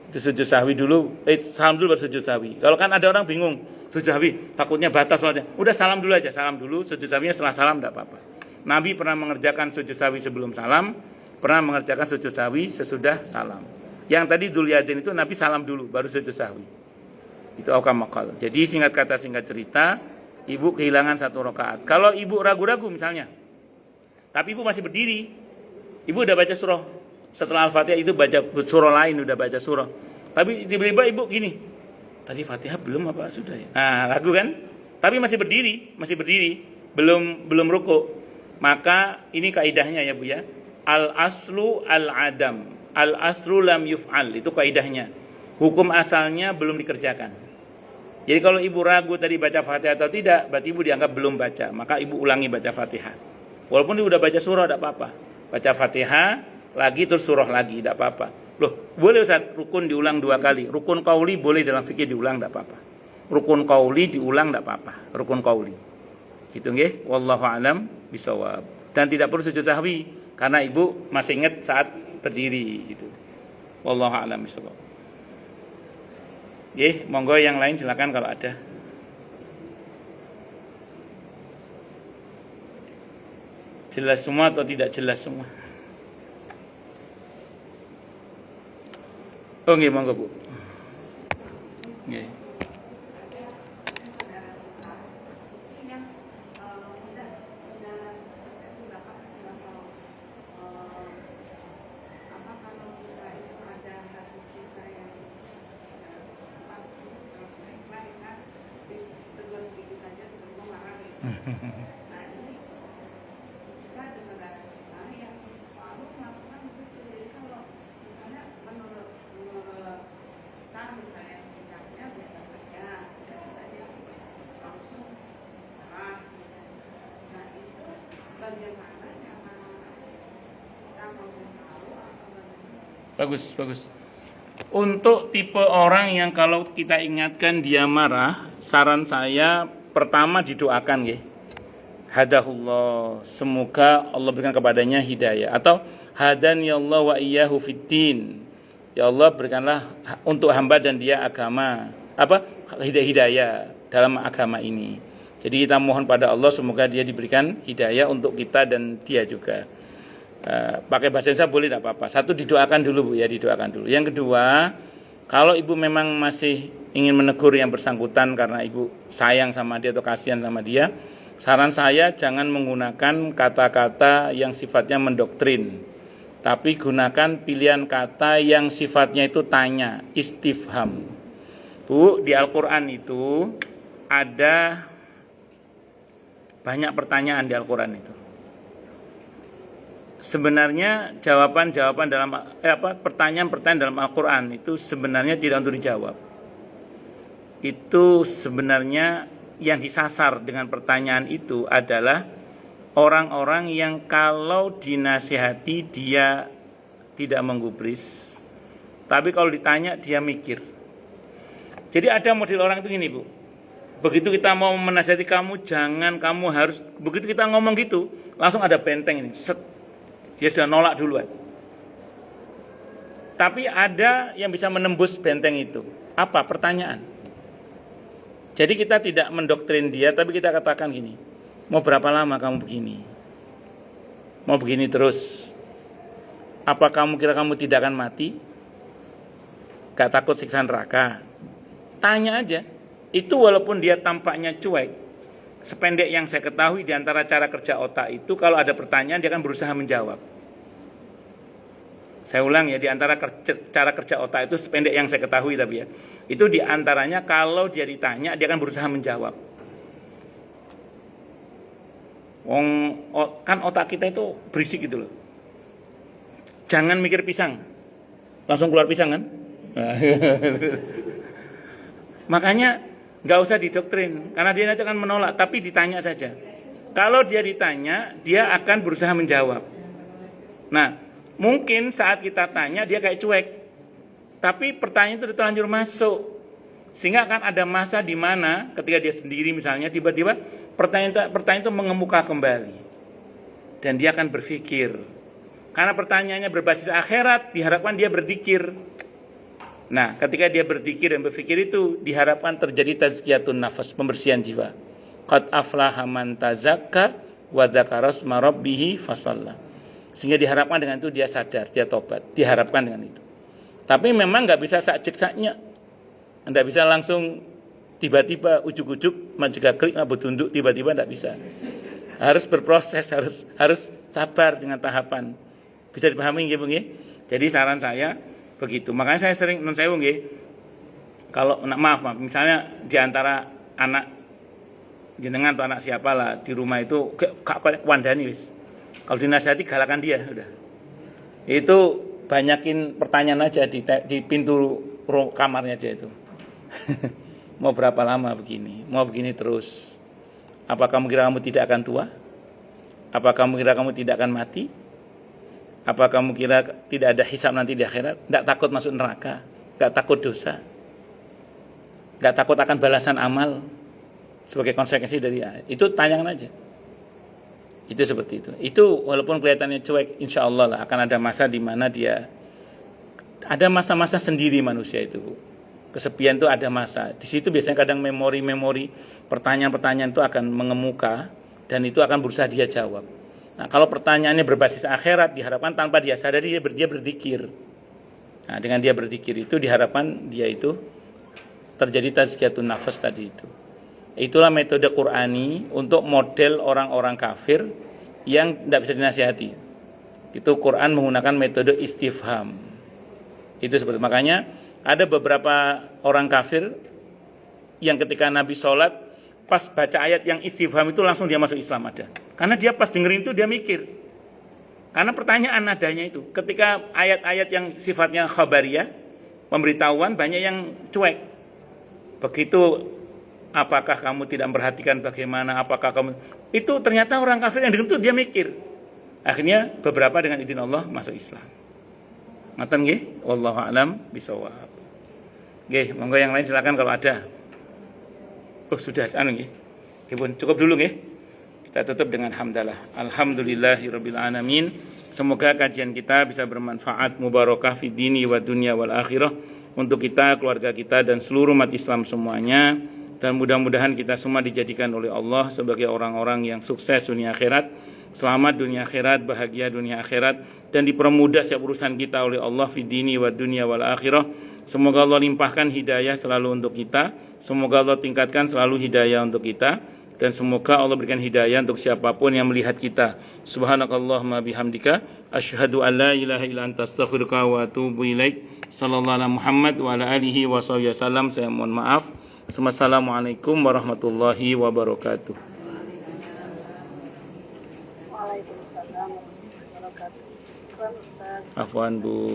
Itu sujud sahwi dulu, salam dulu baru sujud sahwi. Kalau kan ada orang bingung sujud sahwi takutnya batas salatnya. Udah salam dulu aja, salam dulu, sujud sahwinya setelah salam enggak apa-apa. Nabi pernah mengerjakan sujud sahwi sebelum salam, pernah mengerjakan sujud sahwi sesudah salam. Yang tadi Dzulyaden itu Nabi salam dulu baru sujud sahwi. Itu aukamakal. Jadi singkat kata singkat cerita, ibu kehilangan 1 rakaat. Kalau ibu ragu-ragu misalnya, tapi ibu masih berdiri, ibu udah baca surah setelah Al-Fatihah itu baca surah lain, udah baca surah. Tapi tiba-tiba ibu gini, tadi Fatihah belum apa sudah ya? Ragu kan? Tapi masih berdiri, belum ruku. Maka ini kaidahnya ya Bu ya. Al-aslu al-adam, al-aslu lam yuf'al, itu kaidahnya. Hukum asalnya belum dikerjakan. Jadi kalau ibu ragu tadi baca Fatihah atau tidak, berarti ibu dianggap belum baca. Maka ibu ulangi baca Fatihah. Walaupun ibu udah baca surah, tidak apa-apa. Baca Fatihah lagi terus surah lagi, tidak apa-apa. Loh, boleh Ustaz rukun diulang 2 kali. Rukun qauli boleh dalam fikih diulang, tidak apa-apa. Rukun qauli diulang, tidak apa-apa. Rukun qauli. Gitu nggih. Wallahu a'lam bishawab. Dan tidak perlu sujud sahwi karena ibu masih ingat saat berdiri gitu. Wallahu a'lam bishawab. Monggo yang lain silakan kalau ada. Jelas semua atau tidak jelas semua? Oh nggih, monggo Bu. Nggih. Bagus. Untuk tipe orang yang kalau kita ingatkan dia marah, saran saya pertama didoakan nggih. Hadahullah, semoga Allah berikan kepadanya hidayah, atau hadani Allah wa iyyahu fiddin. Ya Allah berikanlah untuk hamba dan dia agama hidayah dalam agama ini. Jadi kita mohon pada Allah semoga dia diberikan hidayah untuk kita dan dia juga. Pakai bahasa Indonesia boleh tidak apa-apa. Satu didoakan dulu Bu ya, didoakan dulu. Yang kedua, kalau ibu memang masih ingin menegur yang bersangkutan karena ibu sayang sama dia atau kasihan sama dia, saran saya jangan menggunakan kata-kata yang sifatnya mendoktrin, tapi gunakan pilihan kata yang sifatnya itu tanya, istifham. Bu, di Al-Quran itu ada banyak pertanyaan di Al-Quran itu. Sebenarnya jawaban-jawaban dalam pertanyaan-pertanyaan dalam Al-Quran itu sebenarnya tidak untuk dijawab. itu sebenarnya yang disasar dengan pertanyaan itu adalah orang-orang yang kalau dinasihati dia tidak menggubris, tapi kalau ditanya dia mikir. Jadi ada model orang itu gini, Bu. Begitu kita mau menasihati kamu, jangan, kamu harus, begitu kita ngomong gitu, langsung ada benteng ini. Set. Dia sudah nolak duluan. Tapi ada yang bisa menembus benteng itu. Apa? Pertanyaan. Jadi kita tidak mendoktrin dia, tapi kita katakan gini, mau berapa lama kamu begini? Mau begini terus? Apa kamu kira kamu tidak akan mati? Gak takut siksa neraka? Tanya aja. Itu walaupun dia tampaknya cuek, sependek yang saya ketahui di antara cara kerja otak itu, kalau ada pertanyaan dia akan berusaha menjawab. Saya ulang ya, di antara cara kerja otak itu sependek yang saya ketahui tapi ya, itu di antaranya kalau dia ditanya dia akan berusaha menjawab. Kan otak kita itu berisik gitu loh. Jangan mikir pisang, langsung keluar pisang kan? Makanya nggak usah didoktrin, karena dia nanti akan menolak, tapi ditanya saja. Kalau dia ditanya, dia akan berusaha menjawab. Nah, mungkin saat kita tanya dia kayak cuek, tapi pertanyaan itu terlanjur masuk, sehingga akan ada masa di mana ketika dia sendiri misalnya tiba-tiba pertanyaan itu mengemuka kembali, dan dia akan berpikir. Karena pertanyaannya berbasis akhirat, diharapkan dia berzikir. Nah, ketika dia berzikir dan berpikir itu, diharapkan terjadi tazkiyatun nafas, pembersihan jiwa. Qad aflaha man tazakka wa dzakara asma rabbih fasalla. Sehingga diharapkan dengan itu dia sadar, dia tobat. Diharapkan dengan itu. Tapi memang nggak bisa sakjek-saknya. Nggak bisa langsung tiba-tiba ujuk-ujuk menjaga klik bertunduk tiba-tiba nggak bisa. Harus berproses, harus sabar dengan tahapan. Bisa dipahami nggih, Bung? Jadi saran saya begitu. Makanya saya sering nun sewu nggih. Kalau maaf, misalnya di antara anak jenengan atau anak siapalah di rumah itu gak wandani wis. Kalau dinasihati galakan dia udah. Itu banyakin pertanyaan aja di pintu kamarnya dia itu. Mau berapa lama begini? Mau begini terus? Apa kamu kira kamu tidak akan tua? Apa kamu kira kamu tidak akan mati? Apa kamu kira tidak ada hisab nanti di akhirat? Tidak takut masuk neraka? Tidak takut dosa? Tidak takut akan balasan amal sebagai konsekuensi dari itu? Tanyakan aja. Itu seperti itu. Itu walaupun kelihatannya cuek, insya Allah lah akan ada masa di mana dia ada masa-masa sendiri manusia itu. Kesepian itu ada masa. Di situ biasanya kadang memori-memori pertanyaan-pertanyaan itu akan mengemuka dan itu akan berusaha dia jawab. Nah, kalau pertanyaannya berbasis akhirat, diharapkan tanpa dia sadari dia berzikir. Nah, dengan dia berzikir itu diharapkan dia itu terjadi tazkiyatun nafas tadi itu. Itulah metode Qur'ani untuk model orang-orang kafir yang tidak bisa dinasihati. Itu Quran menggunakan metode istifham. Itu seperti makanya ada beberapa orang kafir yang ketika Nabi sholat pas baca ayat yang istifham itu langsung dia masuk Islam ada. Karena dia pas dengerin itu dia mikir. Karena pertanyaan nadanya itu. Ketika ayat-ayat yang sifatnya khabariyah, pemberitahuan, banyak yang cuek. Begitu, apakah kamu tidak memperhatikan bagaimana, apakah kamu... Itu ternyata orang kafir yang dengar itu dia mikir. Akhirnya beberapa dengan izin Allah masuk Islam. Ngaten nggih? Wallahu a'lam bishawab. Nggih, monggo yang lain silakan kalau ada. Oh, sudah nggih. Cukup dulu nggih. Kita tutup dengan hamdalah. Alhamdulillahirabbil alamin. Semoga kajian kita bisa bermanfaat, mubarakah fid dini wa dunya wal akhirah untuk kita, keluarga kita dan seluruh umat Islam semuanya, dan mudah-mudahan kita semua dijadikan oleh Allah sebagai orang-orang yang sukses dunia akhirat, selamat dunia akhirat, bahagia dunia akhirat, dan dipermudah setiap urusan kita oleh Allah fid dini wa dunya wal akhirah. Semoga Allah limpahkan hidayah selalu untuk kita, semoga Allah tingkatkan selalu hidayah untuk kita, dan semoga Allah berikan hidayah untuk siapapun yang melihat kita. Subhanakallahumma bihamdika asyhadu an la ilaha illa anta astaghfiruka wa atubu ilaik. Sallallahu alaihi Muhammad wa ala alihi wa sahbihi wasallam. Saya mohon maaf. Assalamualaikum warahmatullahi wabarakatuh. Waalaikumsalam warahmatullahi wabarakatuh. Afwan Bu.